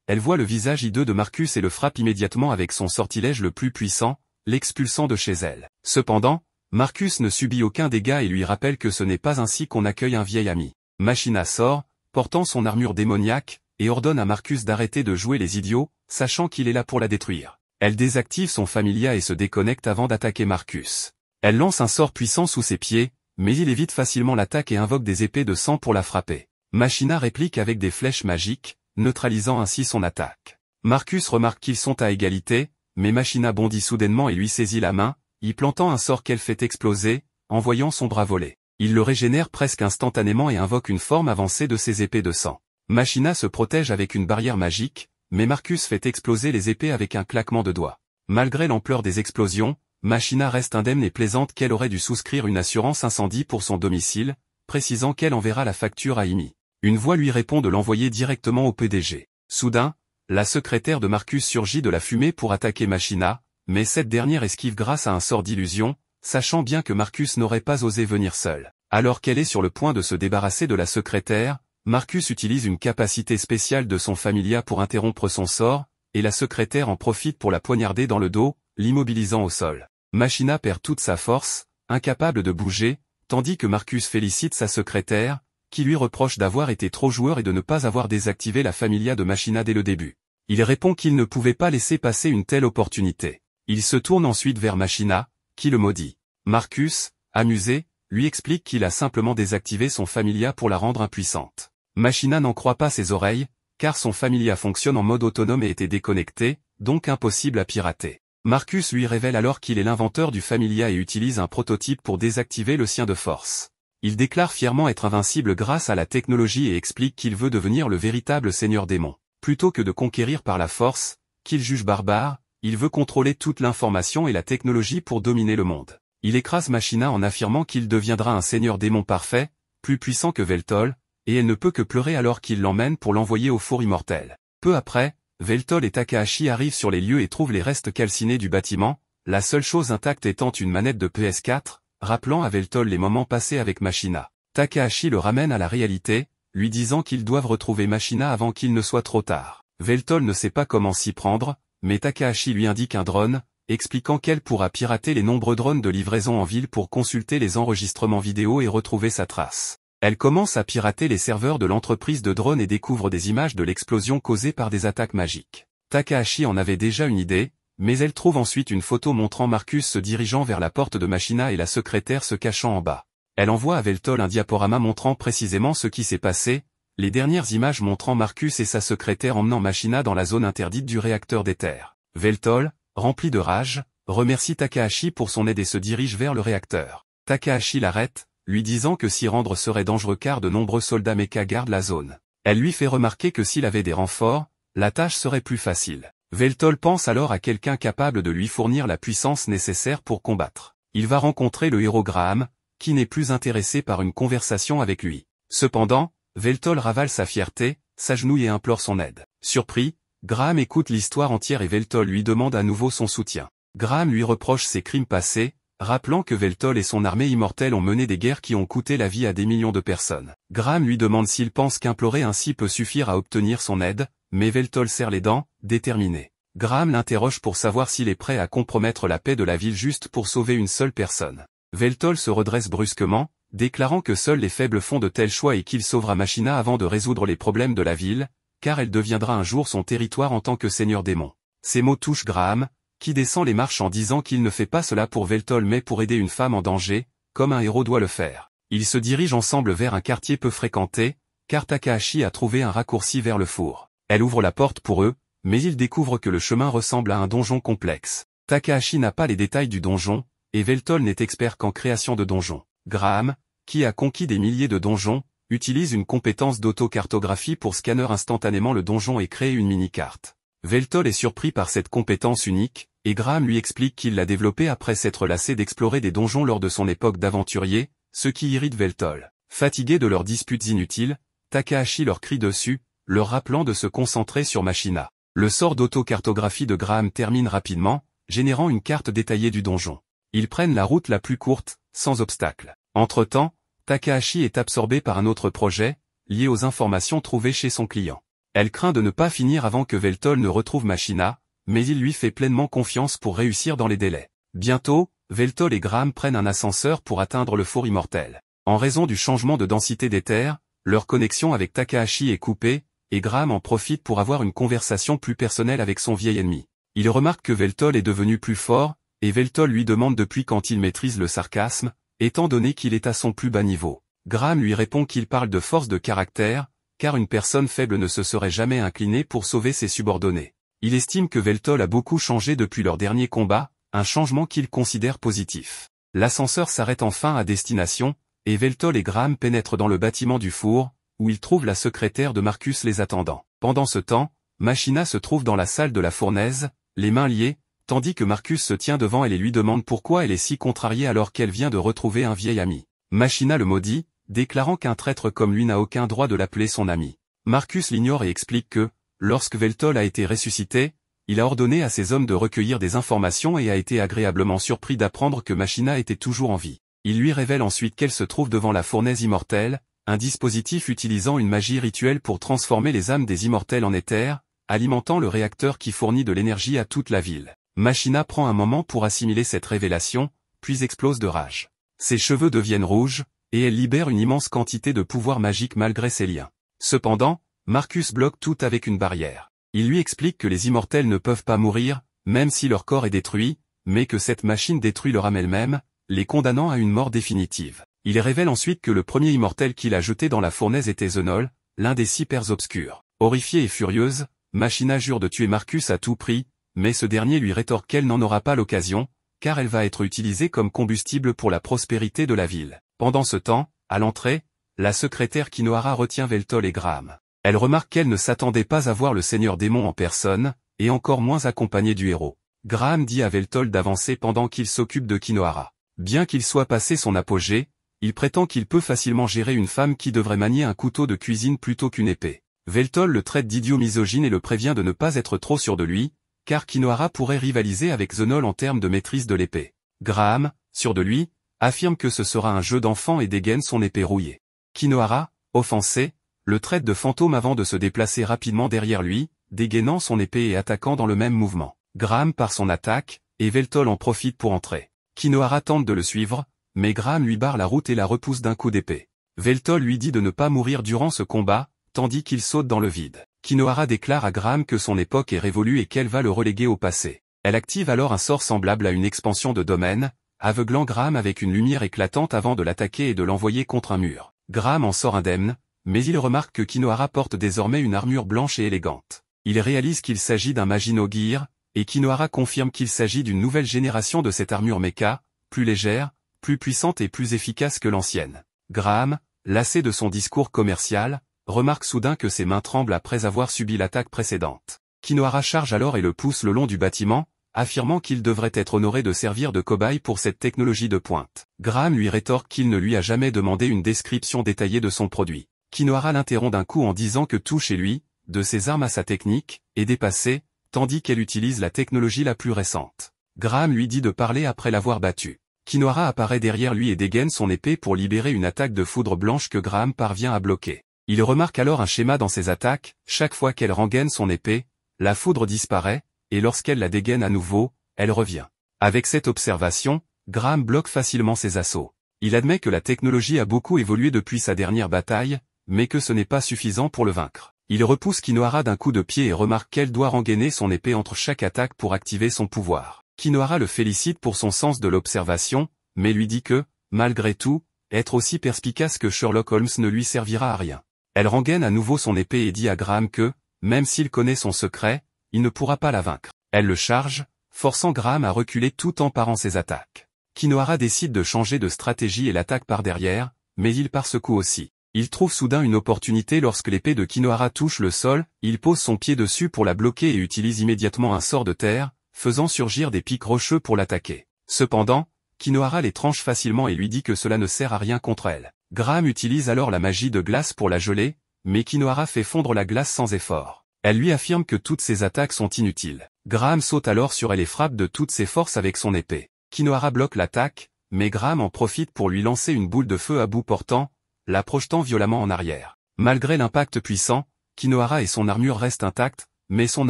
elle voit le visage hideux de Marcus et le frappe immédiatement avec son sortilège le plus puissant, l'expulsant de chez elle. Cependant, Marcus ne subit aucun dégât et lui rappelle que ce n'est pas ainsi qu'on accueille un vieil ami. Machina sort, portant son armure démoniaque, et ordonne à Marcus d'arrêter de jouer les idiots, sachant qu'il est là pour la détruire. Elle désactive son familia et se déconnecte avant d'attaquer Marcus. Elle lance un sort puissant sous ses pieds, mais il évite facilement l'attaque et invoque des épées de sang pour la frapper. Machina réplique avec des flèches magiques, neutralisant ainsi son attaque. Marcus remarque qu'ils sont à égalité, mais Machina bondit soudainement et lui saisit la main, y plantant un sort qu'elle fait exploser, envoyant son bras voler. Il le régénère presque instantanément et invoque une forme avancée de ses épées de sang. Machina se protège avec une barrière magique, mais Marcus fait exploser les épées avec un claquement de doigts. Malgré l'ampleur des explosions, Machina reste indemne et plaisante qu'elle aurait dû souscrire une assurance incendie pour son domicile, précisant qu'elle enverra la facture à Amy. Une voix lui répond de l'envoyer directement au PDG. Soudain, la secrétaire de Marcus surgit de la fumée pour attaquer Machina, mais cette dernière esquive grâce à un sort d'illusion, sachant bien que Marcus n'aurait pas osé venir seul. Alors qu'elle est sur le point de se débarrasser de la secrétaire, Marcus utilise une capacité spéciale de son familia pour interrompre son sort, et la secrétaire en profite pour la poignarder dans le dos, l'immobilisant au sol. Machina perd toute sa force, incapable de bouger, tandis que Marcus félicite sa secrétaire, qui lui reproche d'avoir été trop joueur et de ne pas avoir désactivé la familia de Machina dès le début. Il répond qu'il ne pouvait pas laisser passer une telle opportunité. Il se tourne ensuite vers Machina, qui le maudit. Marcus, amusé, lui explique qu'il a simplement désactivé son familia pour la rendre impuissante. Machina n'en croit pas ses oreilles, car son familia fonctionne en mode autonome et était déconnecté, donc impossible à pirater. Marcus lui révèle alors qu'il est l'inventeur du familia et utilise un prototype pour désactiver le sien de force. Il déclare fièrement être invincible grâce à la technologie et explique qu'il veut devenir le véritable seigneur démon. Plutôt que de conquérir par la force, qu'il juge barbare, il veut contrôler toute l'information et la technologie pour dominer le monde. Il écrase Machina en affirmant qu'il deviendra un seigneur démon parfait, plus puissant que Veltol, et elle ne peut que pleurer alors qu'il l'emmène pour l'envoyer au four immortel. Peu après, Veltol et Takahashi arrivent sur les lieux et trouvent les restes calcinés du bâtiment, la seule chose intacte étant une manette de PS4, rappelant à Veltol les moments passés avec Machina. Takahashi le ramène à la réalité, lui disant qu'ils doivent retrouver Machina avant qu'il ne soit trop tard. Veltol ne sait pas comment s'y prendre, mais Takahashi lui indique un drone, expliquant qu'elle pourra pirater les nombreux drones de livraison en ville pour consulter les enregistrements vidéo et retrouver sa trace. Elle commence à pirater les serveurs de l'entreprise de drones et découvre des images de l'explosion causée par des attaques magiques. Takahashi en avait déjà une idée, mais elle trouve ensuite une photo montrant Marcus se dirigeant vers la porte de Machina et la secrétaire se cachant en bas. Elle envoie à Veltol un diaporama montrant précisément ce qui s'est passé, les dernières images montrant Marcus et sa secrétaire emmenant Machina dans la zone interdite du réacteur d'éther. Veltol, rempli de rage, remercie Takahashi pour son aide et se dirige vers le réacteur. Takahashi l'arrête, lui disant que s'y rendre serait dangereux car de nombreux soldats mecha gardent la zone. Elle lui fait remarquer que s'il avait des renforts, la tâche serait plus facile. Veltol pense alors à quelqu'un capable de lui fournir la puissance nécessaire pour combattre. Il va rencontrer le héros Graham, qui n'est plus intéressé par une conversation avec lui. Cependant, Veltol ravale sa fierté, s'agenouille et implore son aide. Surpris, Graham écoute l'histoire entière et Veltol lui demande à nouveau son soutien. Graham lui reproche ses crimes passés, rappelant que Veltol et son armée immortelle ont mené des guerres qui ont coûté la vie à des millions de personnes. Graham lui demande s'il pense qu'implorer ainsi peut suffire à obtenir son aide, mais Veltol serre les dents, déterminé. Graham l'interroge pour savoir s'il est prêt à compromettre la paix de la ville juste pour sauver une seule personne. Veltol se redresse brusquement, déclarant que seuls les faibles font de tels choix et qu'il sauvera Machina avant de résoudre les problèmes de la ville, car elle deviendra un jour son territoire en tant que seigneur démon. Ces mots touchent Graham, qui descend les marches en disant qu'il ne fait pas cela pour Veltol mais pour aider une femme en danger, comme un héros doit le faire. Ils se dirigent ensemble vers un quartier peu fréquenté, car Takahashi a trouvé un raccourci vers le four. Elle ouvre la porte pour eux, mais ils découvrent que le chemin ressemble à un donjon complexe. Takahashi n'a pas les détails du donjon, et Veltol n'est expert qu'en création de donjons. Graham, qui a conquis des milliers de donjons, utilise une compétence d'autocartographie pour scanner instantanément le donjon et créer une mini-carte. Veltol est surpris par cette compétence unique, et Graham lui explique qu'il l'a développée après s'être lassé d'explorer des donjons lors de son époque d'aventurier, ce qui irrite Veltol. Fatigués de leurs disputes inutiles, Takahashi leur crie dessus, leur rappelant de se concentrer sur Machina. Le sort d'autocartographie de Graham termine rapidement, générant une carte détaillée du donjon. Ils prennent la route la plus courte, sans obstacle. Entre-temps, Takahashi est absorbée par un autre projet, lié aux informations trouvées chez son client. Elle craint de ne pas finir avant que Veltol ne retrouve Machina, mais il lui fait pleinement confiance pour réussir dans les délais. Bientôt, Veltol et Graham prennent un ascenseur pour atteindre le four immortel. En raison du changement de densité d'éther, leur connexion avec Takahashi est coupée, et Graham en profite pour avoir une conversation plus personnelle avec son vieil ennemi. Il remarque que Veltol est devenu plus fort, et Veltol lui demande depuis quand il maîtrise le sarcasme, étant donné qu'il est à son plus bas niveau. Graham lui répond qu'il parle de force de caractère, car une personne faible ne se serait jamais inclinée pour sauver ses subordonnés. Il estime que Veltol a beaucoup changé depuis leur dernier combat, un changement qu'il considère positif. L'ascenseur s'arrête enfin à destination, et Veltol et Graham pénètrent dans le bâtiment du four, où ils trouvent la secrétaire de Marcus les attendant. Pendant ce temps, Machina se trouve dans la salle de la fournaise, les mains liées, tandis que Marcus se tient devant elle et lui demande pourquoi elle est si contrariée alors qu'elle vient de retrouver un vieil ami. Machina le maudit, déclarant qu'un traître comme lui n'a aucun droit de l'appeler son ami. Marcus l'ignore et explique que, lorsque Veltol a été ressuscité, il a ordonné à ses hommes de recueillir des informations et a été agréablement surpris d'apprendre que Machina était toujours en vie. Il lui révèle ensuite qu'elle se trouve devant la fournaise immortelle, un dispositif utilisant une magie rituelle pour transformer les âmes des immortels en éther, alimentant le réacteur qui fournit de l'énergie à toute la ville. Machina prend un moment pour assimiler cette révélation, puis explose de rage. Ses cheveux deviennent rouges, et elle libère une immense quantité de pouvoir magique malgré ses liens. Cependant, Marcus bloque tout avec une barrière. Il lui explique que les immortels ne peuvent pas mourir, même si leur corps est détruit, mais que cette machine détruit leur âme elle-même, les condamnant à une mort définitive. Il révèle ensuite que le premier immortel qu'il a jeté dans la fournaise était Zenol, l'un des 6 pères obscurs. Horrifiée et furieuse, Machina jure de tuer Marcus à tout prix, mais ce dernier lui rétorque qu'elle n'en aura pas l'occasion, car elle va être utilisée comme combustible pour la prospérité de la ville. Pendant ce temps, à l'entrée, la secrétaire Kinohara retient Veltol et Graham. Elle remarque qu'elle ne s'attendait pas à voir le seigneur démon en personne, et encore moins accompagné du héros. Graham dit à Veltol d'avancer pendant qu'il s'occupe de Kinohara. Bien qu'il soit passé son apogée, il prétend qu'il peut facilement gérer une femme qui devrait manier un couteau de cuisine plutôt qu'une épée. Veltol le traite d'idiot misogyne et le prévient de ne pas être trop sûr de lui, car Kinohara pourrait rivaliser avec Zenol en termes de maîtrise de l'épée. Graham, sûr de lui, affirme que ce sera un jeu d'enfant et dégaine son épée rouillée. Kinohara, offensé, le traite de fantôme avant de se déplacer rapidement derrière lui, dégainant son épée et attaquant dans le même mouvement. Graham part son attaque, et Veltol en profite pour entrer. Kinohara tente de le suivre, mais Graham lui barre la route et la repousse d'un coup d'épée. Veltol lui dit de ne pas mourir durant ce combat, tandis qu'il saute dans le vide. Kinohara déclare à Graham que son époque est révolue et qu'elle va le reléguer au passé. Elle active alors un sort semblable à une expansion de domaine, aveuglant Graham avec une lumière éclatante avant de l'attaquer et de l'envoyer contre un mur. Graham en sort indemne, mais il remarque que Kinohara porte désormais une armure blanche et élégante. Il réalise qu'il s'agit d'un Magino Gear, et Kinohara confirme qu'il s'agit d'une nouvelle génération de cette armure mecha, plus légère, plus puissante et plus efficace que l'ancienne. Graham, lassé de son discours commercial, remarque soudain que ses mains tremblent après avoir subi l'attaque précédente. Kinohara charge alors et le pousse le long du bâtiment, affirmant qu'il devrait être honoré de servir de cobaye pour cette technologie de pointe. Graham lui rétorque qu'il ne lui a jamais demandé une description détaillée de son produit. Kinohara l'interrompt d'un coup en disant que tout chez lui, de ses armes à sa technique, est dépassé, tandis qu'elle utilise la technologie la plus récente. Graham lui dit de parler après l'avoir battu. Kinohara apparaît derrière lui et dégaine son épée pour libérer une attaque de foudre blanche que Graham parvient à bloquer. Il remarque alors un schéma dans ses attaques, chaque fois qu'elle rengaine son épée, la foudre disparaît, et lorsqu'elle la dégaine à nouveau, elle revient. Avec cette observation, Graham bloque facilement ses assauts. Il admet que la technologie a beaucoup évolué depuis sa dernière bataille, mais que ce n'est pas suffisant pour le vaincre. Il repousse Kinohara d'un coup de pied et remarque qu'elle doit rengainer son épée entre chaque attaque pour activer son pouvoir. Kinohara le félicite pour son sens de l'observation, mais lui dit que, malgré tout, être aussi perspicace que Sherlock Holmes ne lui servira à rien. Elle rengaine à nouveau son épée et dit à Graham que, même s'il connaît son secret, il ne pourra pas la vaincre. Elle le charge, forçant Graham à reculer tout en parant ses attaques. Kinohara décide de changer de stratégie et l'attaque par derrière, mais il part ce coup aussi. Il trouve soudain une opportunité lorsque l'épée de Kinohara touche le sol, il pose son pied dessus pour la bloquer et utilise immédiatement un sort de terre, faisant surgir des pics rocheux pour l'attaquer. Cependant, Kinohara les tranche facilement et lui dit que cela ne sert à rien contre elle. Graham utilise alors la magie de glace pour la geler, mais Kinohara fait fondre la glace sans effort. Elle lui affirme que toutes ses attaques sont inutiles. Graham saute alors sur elle et frappe de toutes ses forces avec son épée. Kinohara bloque l'attaque, mais Graham en profite pour lui lancer une boule de feu à bout portant, la projetant violemment en arrière. Malgré l'impact puissant, Kinohara et son armure restent intacts, mais son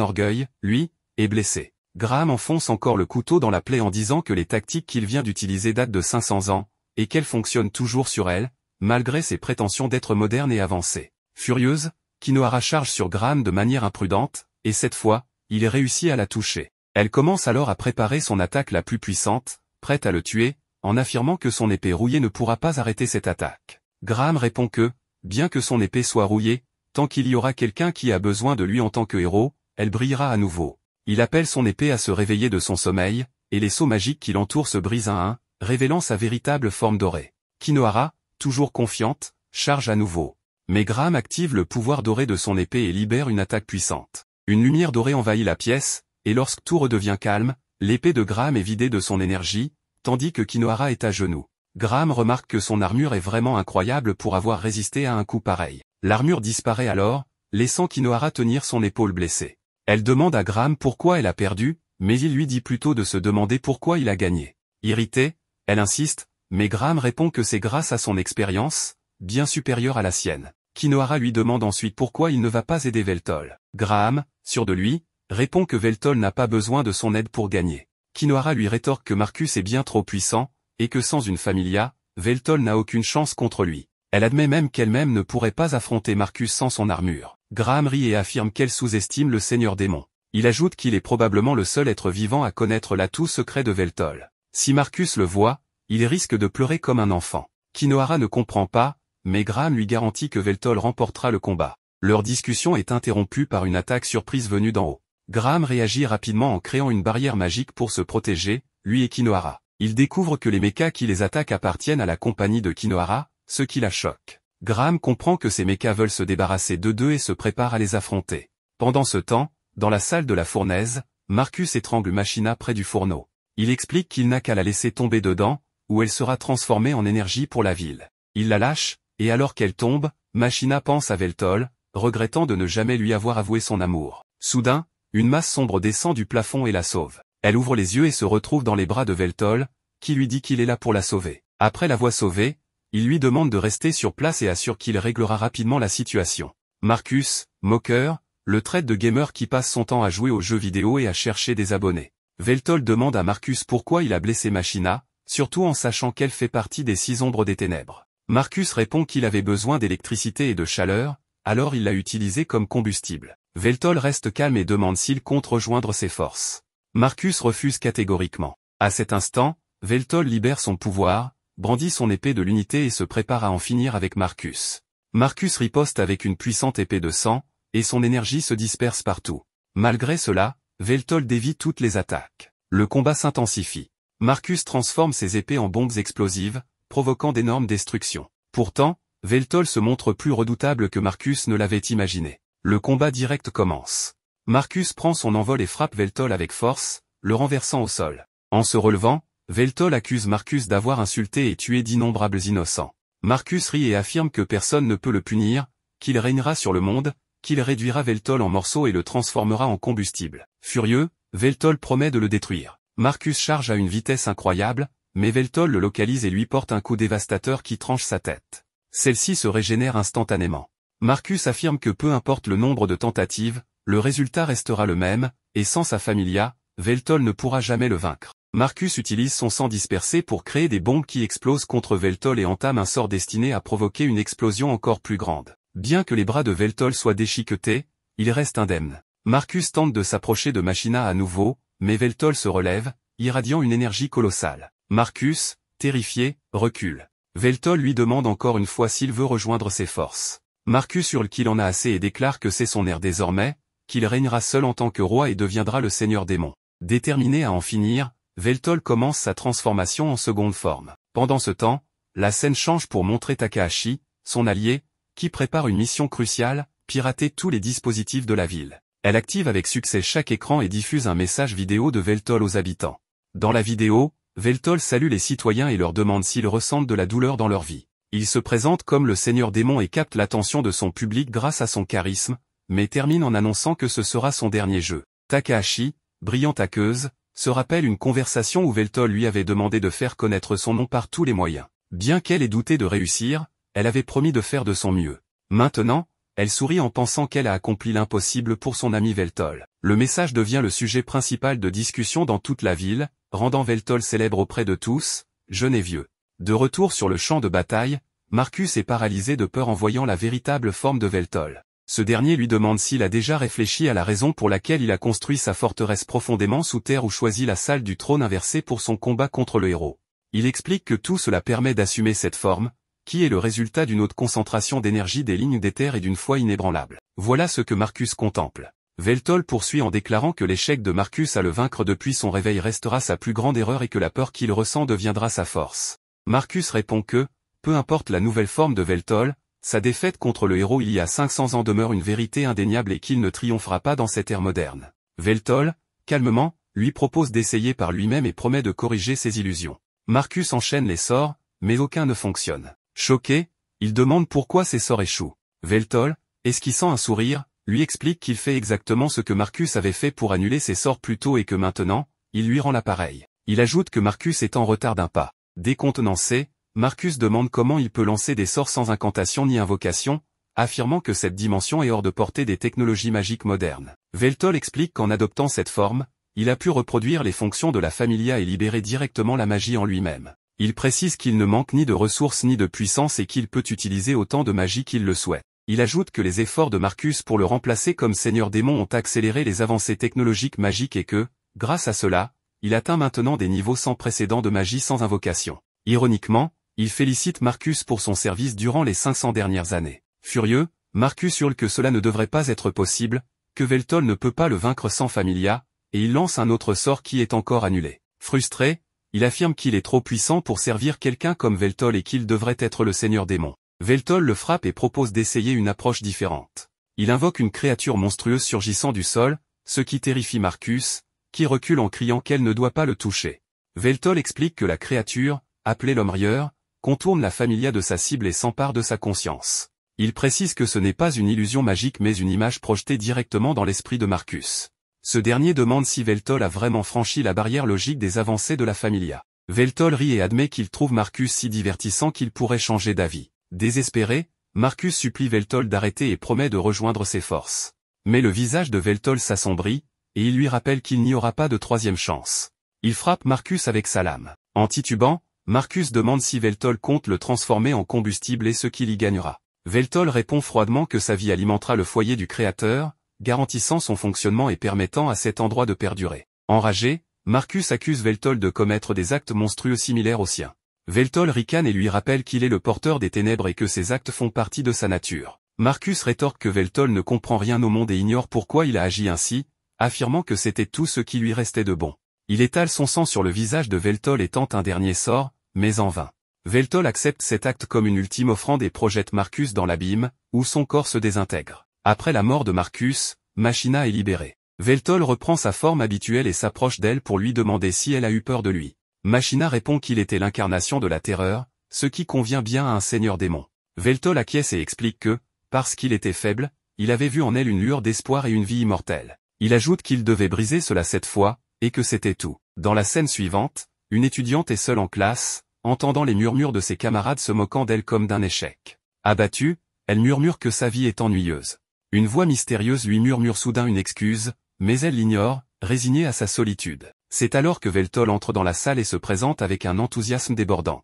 orgueil, lui, est blessé. Graham enfonce encore le couteau dans la plaie en disant que les tactiques qu'il vient d'utiliser datent de 500 ans, et qu'elles fonctionnent toujours sur elle, malgré ses prétentions d'être moderne et avancée. Furieuse, Kinohara charge sur Graham de manière imprudente, et cette fois, il réussit à la toucher. Elle commence alors à préparer son attaque la plus puissante, prête à le tuer, en affirmant que son épée rouillée ne pourra pas arrêter cette attaque. Graham répond que, bien que son épée soit rouillée, tant qu'il y aura quelqu'un qui a besoin de lui en tant que héros, elle brillera à nouveau. Il appelle son épée à se réveiller de son sommeil, et les sceaux magiques qui l'entourent se brisent un à un, révélant sa véritable forme dorée. Kinohara, toujours confiante, charge à nouveau. Mais Graham active le pouvoir doré de son épée et libère une attaque puissante. Une lumière dorée envahit la pièce, et lorsque tout redevient calme, l'épée de Graham est vidée de son énergie, tandis que Kinohara est à genoux. Graham remarque que son armure est vraiment incroyable pour avoir résisté à un coup pareil. L'armure disparaît alors, laissant Kinohara tenir son épaule blessée. Elle demande à Graham pourquoi elle a perdu, mais il lui dit plutôt de se demander pourquoi il a gagné. Irritée, elle insiste, mais Graham répond que c'est grâce à son expérience, bien supérieure à la sienne. Kinohara lui demande ensuite pourquoi il ne va pas aider Veltol. Graham, sûr de lui, répond que Veltol n'a pas besoin de son aide pour gagner. Kinohara lui rétorque que Marcus est bien trop puissant, et que sans une familia, Veltol n'a aucune chance contre lui. Elle admet même qu'elle-même ne pourrait pas affronter Marcus sans son armure. Graham rit et affirme qu'elle sous-estime le Seigneur Démon. Il ajoute qu'il est probablement le seul être vivant à connaître l'atout secret de Veltol. Si Marcus le voit, il risque de pleurer comme un enfant. Kinohara ne comprend pas, mais Graham lui garantit que Veltol remportera le combat. Leur discussion est interrompue par une attaque surprise venue d'en haut. Graham réagit rapidement en créant une barrière magique pour se protéger, lui et Kinohara. Il découvre que les mechas qui les attaquent appartiennent à la compagnie de Kinohara, ce qui la choque. Graham comprend que ces mechas veulent se débarrasser d'eux et se prépare à les affronter. Pendant ce temps, dans la salle de la fournaise, Marcus étrangle Machina près du fourneau. Il explique qu'il n'a qu'à la laisser tomber dedans, où elle sera transformée en énergie pour la ville. Il la lâche, et alors qu'elle tombe, Machina pense à Veltol, regrettant de ne jamais lui avoir avoué son amour. Soudain, une masse sombre descend du plafond et la sauve. Elle ouvre les yeux et se retrouve dans les bras de Veltol, qui lui dit qu'il est là pour la sauver. Après l'avoir sauvée, il lui demande de rester sur place et assure qu'il réglera rapidement la situation. Marcus, moqueur, le traite de gamer qui passe son temps à jouer aux jeux vidéo et à chercher des abonnés. Veltol demande à Marcus pourquoi il a blessé Machina, surtout en sachant qu'elle fait partie des 6 ombres des ténèbres. Marcus répond qu'il avait besoin d'électricité et de chaleur, alors il l'a utilisée comme combustible. Veltol reste calme et demande s'il compte rejoindre ses forces. Marcus refuse catégoriquement. À cet instant, Veltol libère son pouvoir, brandit son épée de l'unité et se prépare à en finir avec Marcus. Marcus riposte avec une puissante épée de sang, et son énergie se disperse partout. Malgré cela, Veltol dévie toutes les attaques. Le combat s'intensifie. Marcus transforme ses épées en bombes explosives, provoquant d'énormes destructions. Pourtant, Veltol se montre plus redoutable que Marcus ne l'avait imaginé. Le combat direct commence. Marcus prend son envol et frappe Veltol avec force, le renversant au sol. En se relevant, Veltol accuse Marcus d'avoir insulté et tué d'innombrables innocents. Marcus rit et affirme que personne ne peut le punir, qu'il régnera sur le monde, qu'il réduira Veltol en morceaux et le transformera en combustible. Furieux, Veltol promet de le détruire. Marcus charge à une vitesse incroyable, mais Veltol le localise et lui porte un coup dévastateur qui tranche sa tête. Celle-ci se régénère instantanément. Marcus affirme que peu importe le nombre de tentatives, le résultat restera le même, et sans sa familia, Veltol ne pourra jamais le vaincre. Marcus utilise son sang dispersé pour créer des bombes qui explosent contre Veltol et entame un sort destiné à provoquer une explosion encore plus grande. Bien que les bras de Veltol soient déchiquetés, il reste indemne. Marcus tente de s'approcher de Machina à nouveau, mais Veltol se relève, irradiant une énergie colossale. Marcus, terrifié, recule. Veltol lui demande encore une fois s'il veut rejoindre ses forces. Marcus hurle qu'il en a assez et déclare que c'est son heure désormais, qu'il régnera seul en tant que roi et deviendra le Seigneur Démon. Déterminé à en finir, Veltol commence sa transformation en seconde forme. Pendant ce temps, la scène change pour montrer Takahashi, son allié, qui prépare une mission cruciale, pirater tous les dispositifs de la ville. Elle active avec succès chaque écran et diffuse un message vidéo de Veltol aux habitants. Dans la vidéo, Veltol salue les citoyens et leur demande s'ils ressentent de la douleur dans leur vie. Il se présente comme le Seigneur Démon et capte l'attention de son public grâce à son charisme, mais termine en annonçant que ce sera son dernier jeu. Takahashi, brillante hackeuse, se rappelle une conversation où Veltol lui avait demandé de faire connaître son nom par tous les moyens. Bien qu'elle ait douté de réussir, elle avait promis de faire de son mieux. Maintenant, elle sourit en pensant qu'elle a accompli l'impossible pour son ami Veltol. Le message devient le sujet principal de discussion dans toute la ville, rendant Veltol célèbre auprès de tous, jeunes et vieux. De retour sur le champ de bataille, Marcus est paralysé de peur en voyant la véritable forme de Veltol. Ce dernier lui demande s'il a déjà réfléchi à la raison pour laquelle il a construit sa forteresse profondément sous terre ou choisi la salle du trône inversé pour son combat contre le héros. Il explique que tout cela permet d'assumer cette forme, qui est le résultat d'une haute concentration d'énergie des lignes d'éther et d'une foi inébranlable. Voilà ce que Marcus contemple. Veltol poursuit en déclarant que l'échec de Marcus à le vaincre depuis son réveil restera sa plus grande erreur et que la peur qu'il ressent deviendra sa force. Marcus répond que, peu importe la nouvelle forme de Veltol, sa défaite contre le héros il y a 500 ans demeure une vérité indéniable et qu'il ne triomphera pas dans cette ère moderne. Veltol, calmement, lui propose d'essayer par lui-même et promet de corriger ses illusions. Marcus enchaîne les sorts, mais aucun ne fonctionne. Choqué, il demande pourquoi ses sorts échouent. Veltol, esquissant un sourire, lui explique qu'il fait exactement ce que Marcus avait fait pour annuler ses sorts plus tôt et que maintenant, il lui rend l'appareil. Il ajoute que Marcus est en retard d'un pas. Décontenancé, Marcus demande comment il peut lancer des sorts sans incantation ni invocation, affirmant que cette dimension est hors de portée des technologies magiques modernes. Veltol explique qu'en adoptant cette forme, il a pu reproduire les fonctions de la Familia et libérer directement la magie en lui-même. Il précise qu'il ne manque ni de ressources ni de puissance et qu'il peut utiliser autant de magie qu'il le souhaite. Il ajoute que les efforts de Marcus pour le remplacer comme Seigneur Démon ont accéléré les avancées technologiques magiques et que, grâce à cela, il atteint maintenant des niveaux sans précédent de magie sans invocation. Ironiquement, il félicite Marcus pour son service durant les 500 dernières années. Furieux, Marcus hurle que cela ne devrait pas être possible, que Veltol ne peut pas le vaincre sans Familia, et il lance un autre sort qui est encore annulé. Frustré, il affirme qu'il est trop puissant pour servir quelqu'un comme Veltol et qu'il devrait être le Seigneur Démon. Veltol le frappe et propose d'essayer une approche différente. Il invoque une créature monstrueuse surgissant du sol, ce qui terrifie Marcus, qui recule en criant qu'elle ne doit pas le toucher. Veltol explique que la créature, appelée l'homme rieur, contourne la Familia de sa cible et s'empare de sa conscience. Il précise que ce n'est pas une illusion magique mais une image projetée directement dans l'esprit de Marcus. Ce dernier demande si Veltol a vraiment franchi la barrière logique des avancées de la Familia. Veltol rit et admet qu'il trouve Marcus si divertissant qu'il pourrait changer d'avis. Désespéré, Marcus supplie Veltol d'arrêter et promet de rejoindre ses forces. Mais le visage de Veltol s'assombrit, et il lui rappelle qu'il n'y aura pas de troisième chance. Il frappe Marcus avec sa lame. En titubant, Marcus demande si Veltol compte le transformer en combustible et ce qu'il y gagnera. Veltol répond froidement que sa vie alimentera le foyer du Créateur, garantissant son fonctionnement et permettant à cet endroit de perdurer. Enragé, Marcus accuse Veltol de commettre des actes monstrueux similaires aux siens. Veltol ricane et lui rappelle qu'il est le porteur des ténèbres et que ces actes font partie de sa nature. Marcus rétorque que Veltol ne comprend rien au monde et ignore pourquoi il a agi ainsi, affirmant que c'était tout ce qui lui restait de bon. Il étale son sang sur le visage de Veltol et tente un dernier sort, mais en vain. Veltol accepte cet acte comme une ultime offrande et projette Marcus dans l'abîme, où son corps se désintègre. Après la mort de Marcus, Machina est libérée. Veltol reprend sa forme habituelle et s'approche d'elle pour lui demander si elle a eu peur de lui. Machina répond qu'il était l'incarnation de la terreur, ce qui convient bien à un seigneur démon. Veltol acquiesce et explique que, parce qu'il était faible, il avait vu en elle une lueur d'espoir et une vie immortelle. Il ajoute qu'il devait briser cela cette fois, et que c'était tout. Dans la scène suivante, une étudiante est seule en classe, entendant les murmures de ses camarades se moquant d'elle comme d'un échec. Abattue, elle murmure que sa vie est ennuyeuse. Une voix mystérieuse lui murmure soudain une excuse, mais elle l'ignore, résignée à sa solitude. C'est alors que Veltol entre dans la salle et se présente avec un enthousiasme débordant.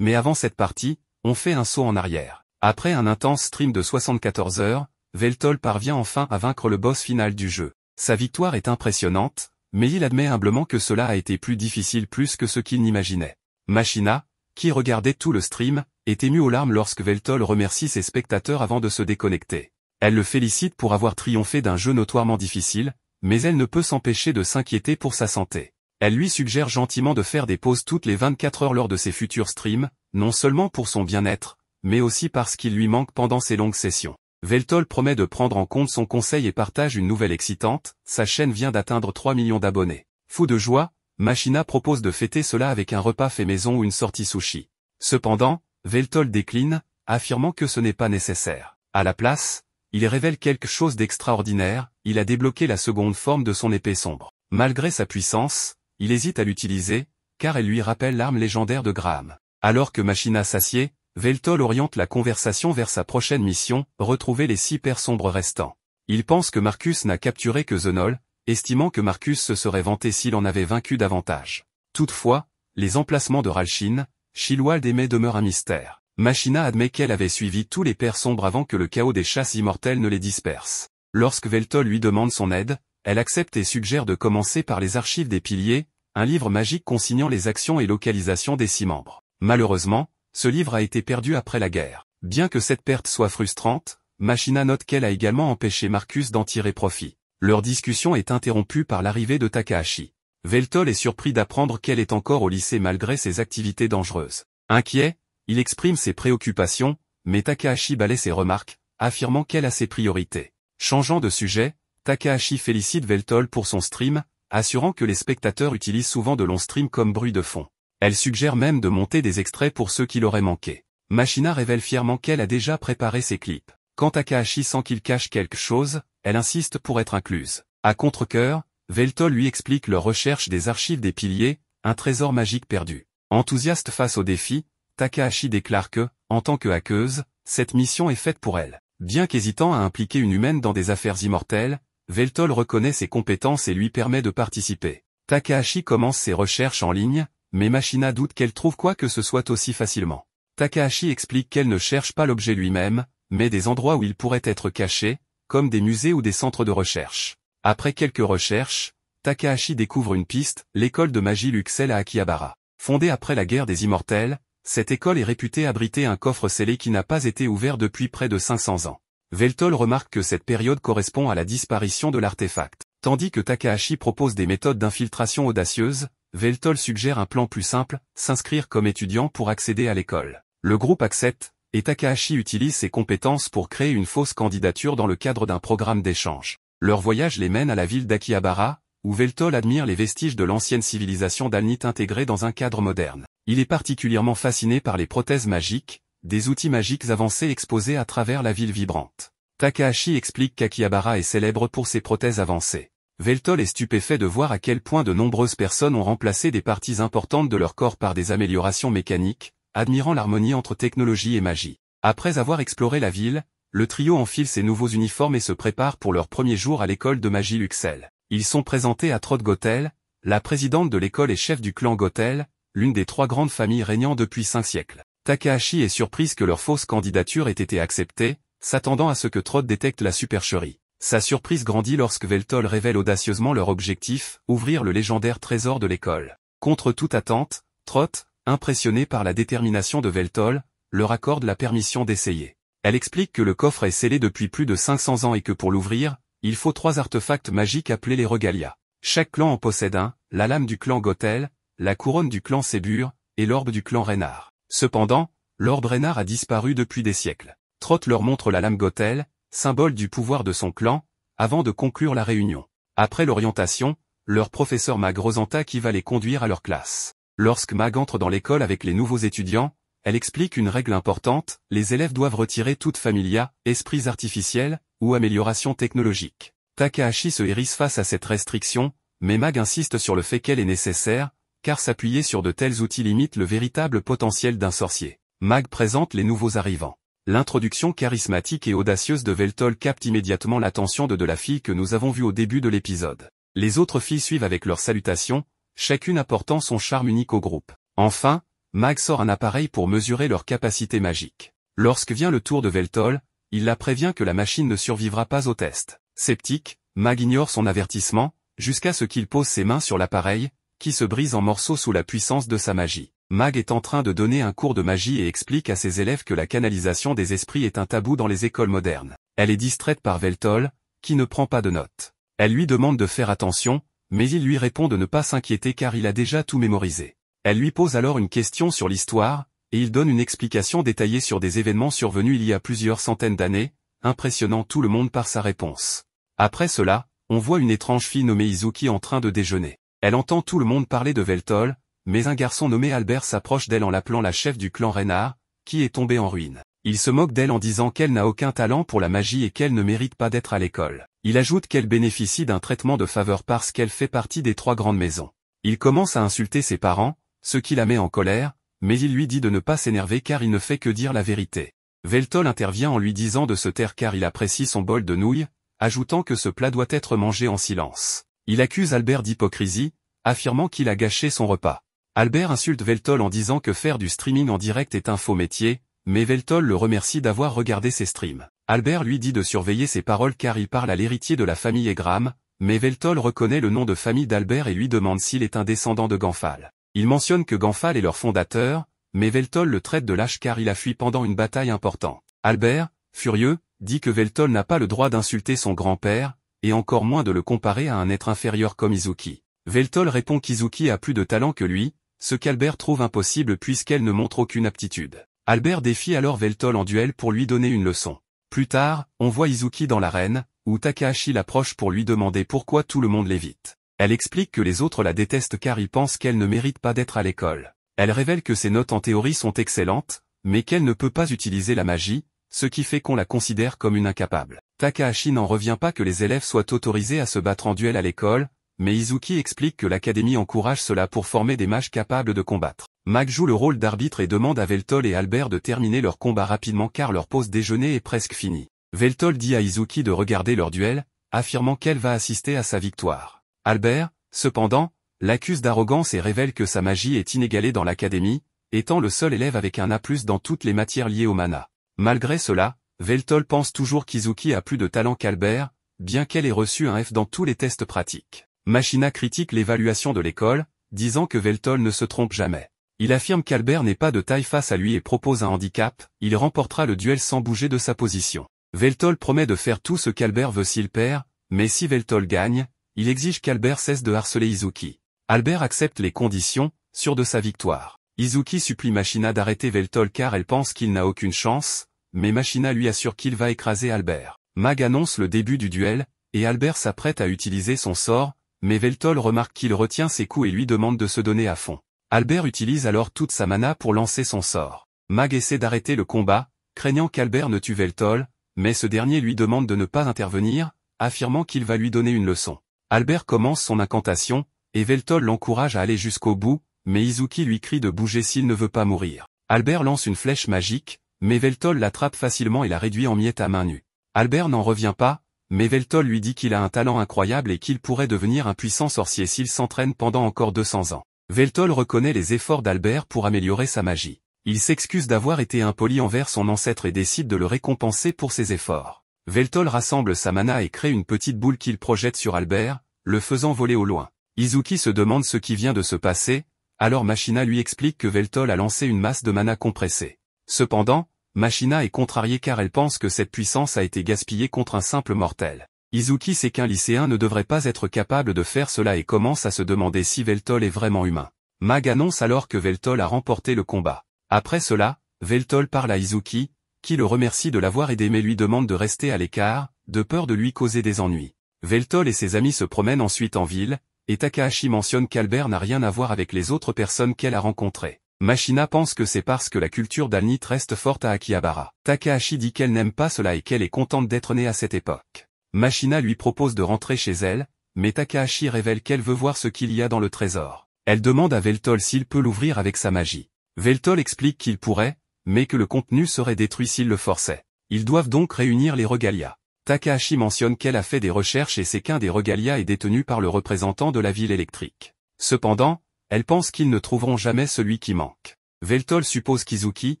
Mais avant cette partie, on fait un saut en arrière. Après un intense stream de 74 heures, Veltol parvient enfin à vaincre le boss final du jeu. Sa victoire est impressionnante, mais il admet humblement que cela a été plus difficile plus que ce qu'il n'imaginait. Machina, qui regardait tout le stream, est émue aux larmes lorsque Veltol remercie ses spectateurs avant de se déconnecter. Elle le félicite pour avoir triomphé d'un jeu notoirement difficile, mais elle ne peut s'empêcher de s'inquiéter pour sa santé. Elle lui suggère gentiment de faire des pauses toutes les 24 heures lors de ses futurs streams, non seulement pour son bien-être, mais aussi parce qu'il lui manque pendant ses longues sessions. Veltol promet de prendre en compte son conseil et partage une nouvelle excitante, sa chaîne vient d'atteindre 3 millions d'abonnés. Fou de joie, Machina propose de fêter cela avec un repas fait maison ou une sortie sushi. Cependant, Veltol décline, affirmant que ce n'est pas nécessaire. À la place, il révèle quelque chose d'extraordinaire, il a débloqué la seconde forme de son épée sombre. Malgré sa puissance, il hésite à l'utiliser, car elle lui rappelle l'arme légendaire de Graham. Alors que Machina s'assied, Veltol oriente la conversation vers sa prochaine mission, retrouver les 6 pères sombres restants. Il pense que Marcus n'a capturé que Zenol, estimant que Marcus se serait vanté s'il en avait vaincu davantage. Toutefois, les emplacements de Ralshin, Shilwald et May demeurent un mystère. Machina admet qu'elle avait suivi tous les pères sombres avant que le chaos des chasses immortelles ne les disperse. Lorsque Veltol lui demande son aide, elle accepte et suggère de commencer par les archives des piliers, un livre magique consignant les actions et localisations des 6 membres. Malheureusement, ce livre a été perdu après la guerre. Bien que cette perte soit frustrante, Machina note qu'elle a également empêché Marcus d'en tirer profit. Leur discussion est interrompue par l'arrivée de Takahashi. Veltol est surpris d'apprendre qu'elle est encore au lycée malgré ses activités dangereuses. Inquiet, il exprime ses préoccupations, mais Takahashi balaie ses remarques, affirmant qu'elle a ses priorités. Changeant de sujet, Takahashi félicite Veltol pour son stream, assurant que les spectateurs utilisent souvent de longs streams comme bruit de fond. Elle suggère même de monter des extraits pour ceux qui l'auraient manqué. Machina révèle fièrement qu'elle a déjà préparé ses clips. Quand Takahashi sent qu'il cache quelque chose, elle insiste pour être incluse. À contre-cœur, Veltol lui explique leur recherche des archives des piliers, un trésor magique perdu. Enthousiaste face au défi, Takahashi déclare que, en tant que hackeuse, cette mission est faite pour elle. Bien qu'hésitant à impliquer une humaine dans des affaires immortelles, Veltol reconnaît ses compétences et lui permet de participer. Takahashi commence ses recherches en ligne, mais Machina doute qu'elle trouve quoi que ce soit aussi facilement. Takahashi explique qu'elle ne cherche pas l'objet lui-même, mais des endroits où il pourrait être caché, comme des musées ou des centres de recherche. Après quelques recherches, Takahashi découvre une piste, l'école de magie Luxel à Akihabara. Fondée après la guerre des Immortels, cette école est réputée abriter un coffre scellé qui n'a pas été ouvert depuis près de 500 ans. Veltol remarque que cette période correspond à la disparition de l'artefact. Tandis que Takahashi propose des méthodes d'infiltration audacieuses, Veltol suggère un plan plus simple, s'inscrire comme étudiant pour accéder à l'école. Le groupe accepte, et Takahashi utilise ses compétences pour créer une fausse candidature dans le cadre d'un programme d'échange. Leur voyage les mène à la ville d'Akihabara, où Veltol admire les vestiges de l'ancienne civilisation dalnite intégrée dans un cadre moderne. Il est particulièrement fasciné par les prothèses magiques, des outils magiques avancés exposés à travers la ville vibrante. Takahashi explique qu'Akihabara est célèbre pour ses prothèses avancées. Veltol est stupéfait de voir à quel point de nombreuses personnes ont remplacé des parties importantes de leur corps par des améliorations mécaniques, admirant l'harmonie entre technologie et magie. Après avoir exploré la ville, le trio enfile ses nouveaux uniformes et se prépare pour leur premier jour à l'école de magie Luxel. Ils sont présentés à Trott Gothel, la présidente de l'école et chef du clan Gothel, l'une des 3 grandes familles régnant depuis 5 siècles. Takahashi est surprise que leur fausse candidature ait été acceptée, s'attendant à ce que Trott détecte la supercherie. Sa surprise grandit lorsque Veltol révèle audacieusement leur objectif, ouvrir le légendaire trésor de l'école. Contre toute attente, Trott, impressionné par la détermination de Veltol, leur accorde la permission d'essayer. Elle explique que le coffre est scellé depuis plus de 500 ans et que pour l'ouvrir, il faut 3 artefacts magiques appelés les Regalia. Chaque clan en possède un, la lame du clan Gothel, la couronne du clan Sébur, et l'orbe du clan Reynard. Cependant, l'orbe Reynard a disparu depuis des siècles. Trott leur montre la lame Gothel, symbole du pouvoir de son clan, avant de conclure la réunion. Après l'orientation, leur professeur Mag Rosanta qui va les conduire à leur classe. Lorsque Mag entre dans l'école avec les nouveaux étudiants, elle explique une règle importante, les élèves doivent retirer toute familia, esprits artificiels, ou amélioration technologique. Takahashi se hérisse face à cette restriction, mais Mag insiste sur le fait qu'elle est nécessaire, car s'appuyer sur de tels outils limite le véritable potentiel d'un sorcier. Mag présente les nouveaux arrivants. L'introduction charismatique et audacieuse de Veltol capte immédiatement l'attention de la fille que nous avons vue au début de l'épisode. Les autres filles suivent avec leurs salutations, chacune apportant son charme unique au groupe. Enfin, Mag sort un appareil pour mesurer leur capacité magique. Lorsque vient le tour de Veltol, il la prévient que la machine ne survivra pas au test. Sceptique, Mag ignore son avertissement, jusqu'à ce qu'il pose ses mains sur l'appareil, qui se brise en morceaux sous la puissance de sa magie. Mag est en train de donner un cours de magie et explique à ses élèves que la canalisation des esprits est un tabou dans les écoles modernes. Elle est distraite par Veltol, qui ne prend pas de notes. Elle lui demande de faire attention, mais il lui répond de ne pas s'inquiéter car il a déjà tout mémorisé. Elle lui pose alors une question sur l'histoire, et il donne une explication détaillée sur des événements survenus il y a plusieurs centaines d'années, impressionnant tout le monde par sa réponse. Après cela, on voit une étrange fille nommée Izuki en train de déjeuner. Elle entend tout le monde parler de Veltol, mais un garçon nommé Albert s'approche d'elle en l'appelant la chef du clan Reynard, qui est tombée en ruine. Il se moque d'elle en disant qu'elle n'a aucun talent pour la magie et qu'elle ne mérite pas d'être à l'école. Il ajoute qu'elle bénéficie d'un traitement de faveur parce qu'elle fait partie des 3 grandes maisons. Il commence à insulter ses parents, ce qui la met en colère, mais il lui dit de ne pas s'énerver car il ne fait que dire la vérité. Veltol intervient en lui disant de se taire car il apprécie son bol de nouilles, ajoutant que ce plat doit être mangé en silence. Il accuse Albert d'hypocrisie, affirmant qu'il a gâché son repas. Albert insulte Veltol en disant que faire du streaming en direct est un faux métier, mais Veltol le remercie d'avoir regardé ses streams. Albert lui dit de surveiller ses paroles car il parle à l'héritier de la famille Egram, mais Veltol reconnaît le nom de famille d'Albert et lui demande s'il est un descendant de Ganfal. Il mentionne que Ganfal est leur fondateur, mais Veltol le traite de lâche car il a fui pendant une bataille importante. Albert, furieux, dit que Veltol n'a pas le droit d'insulter son grand-père, et encore moins de le comparer à un être inférieur comme Izuki. Veltol répond qu'Izuki a plus de talent que lui, ce qu'Albert trouve impossible puisqu'elle ne montre aucune aptitude. Albert défie alors Veltol en duel pour lui donner une leçon. Plus tard, on voit Izuki dans l'arène, où Takahashi l'approche pour lui demander pourquoi tout le monde l'évite. Elle explique que les autres la détestent car ils pensent qu'elle ne mérite pas d'être à l'école. Elle révèle que ses notes en théorie sont excellentes, mais qu'elle ne peut pas utiliser la magie, ce qui fait qu'on la considère comme une incapable. Takahashi n'en revient pas que les élèves soient autorisés à se battre en duel à l'école, mais Izuki explique que l'académie encourage cela pour former des mages capables de combattre. Mag joue le rôle d'arbitre et demande à Veltol et Albert de terminer leur combat rapidement car leur pause déjeuner est presque finie. Veltol dit à Izuki de regarder leur duel, affirmant qu'elle va assister à sa victoire. Albert, cependant, l'accuse d'arrogance et révèle que sa magie est inégalée dans l'académie, étant le seul élève avec un A+ dans toutes les matières liées au mana. Malgré cela, Veltol pense toujours qu'Izuki a plus de talent qu'Albert, bien qu'elle ait reçu un F dans tous les tests pratiques. Machina critique l'évaluation de l'école, disant que Veltol ne se trompe jamais. Il affirme qu'Albert n'est pas de taille face à lui et propose un handicap, il remportera le duel sans bouger de sa position. Veltol promet de faire tout ce qu'Albert veut s'il perd, mais si Veltol gagne, il exige qu'Albert cesse de harceler Izuki. Albert accepte les conditions, sûr de sa victoire. Izuki supplie Machina d'arrêter Veltol car elle pense qu'il n'a aucune chance, mais Machina lui assure qu'il va écraser Albert. Mag annonce le début du duel, et Albert s'apprête à utiliser son sort, mais Veltol remarque qu'il retient ses coups et lui demande de se donner à fond. Albert utilise alors toute sa mana pour lancer son sort. Mag essaie d'arrêter le combat, craignant qu'Albert ne tue Veltol, mais ce dernier lui demande de ne pas intervenir, affirmant qu'il va lui donner une leçon. Albert commence son incantation, et Veltol l'encourage à aller jusqu'au bout, mais Izuki lui crie de bouger s'il ne veut pas mourir. Albert lance une flèche magique, mais Veltol l'attrape facilement et la réduit en miettes à main nue. Albert n'en revient pas, mais Veltol lui dit qu'il a un talent incroyable et qu'il pourrait devenir un puissant sorcier s'il s'entraîne pendant encore 200 ans. Veltol reconnaît les efforts d'Albert pour améliorer sa magie. Il s'excuse d'avoir été impoli envers son ancêtre et décide de le récompenser pour ses efforts. Veltol rassemble sa mana et crée une petite boule qu'il projette sur Albert, le faisant voler au loin. Izuki se demande ce qui vient de se passer, alors Machina lui explique que Veltol a lancé une masse de mana compressée. Cependant, Machina est contrariée car elle pense que cette puissance a été gaspillée contre un simple mortel. Izuki sait qu'un lycéen ne devrait pas être capable de faire cela et commence à se demander si Veltol est vraiment humain. Mag annonce alors que Veltol a remporté le combat. Après cela, Veltol parle à Izuki, qui le remercie de l'avoir aidé mais lui demande de rester à l'écart, de peur de lui causer des ennuis. Veltol et ses amis se promènent ensuite en ville, et Takahashi mentionne qu'Albert n'a rien à voir avec les autres personnes qu'elle a rencontrées. Machina pense que c'est parce que la culture d'Alnit reste forte à Akihabara. Takahashi dit qu'elle n'aime pas cela et qu'elle est contente d'être née à cette époque. Machina lui propose de rentrer chez elle, mais Takahashi révèle qu'elle veut voir ce qu'il y a dans le trésor. Elle demande à Veltol s'il peut l'ouvrir avec sa magie. Veltol explique qu'il pourrait, mais que le contenu serait détruit s'il le forçait. Ils doivent donc réunir les regalias. Takahashi mentionne qu'elle a fait des recherches et sait qu'un des regalias est détenu par le représentant de la ville électrique. Cependant, elle pense qu'ils ne trouveront jamais celui qui manque. Veltol suppose qu'Izuki,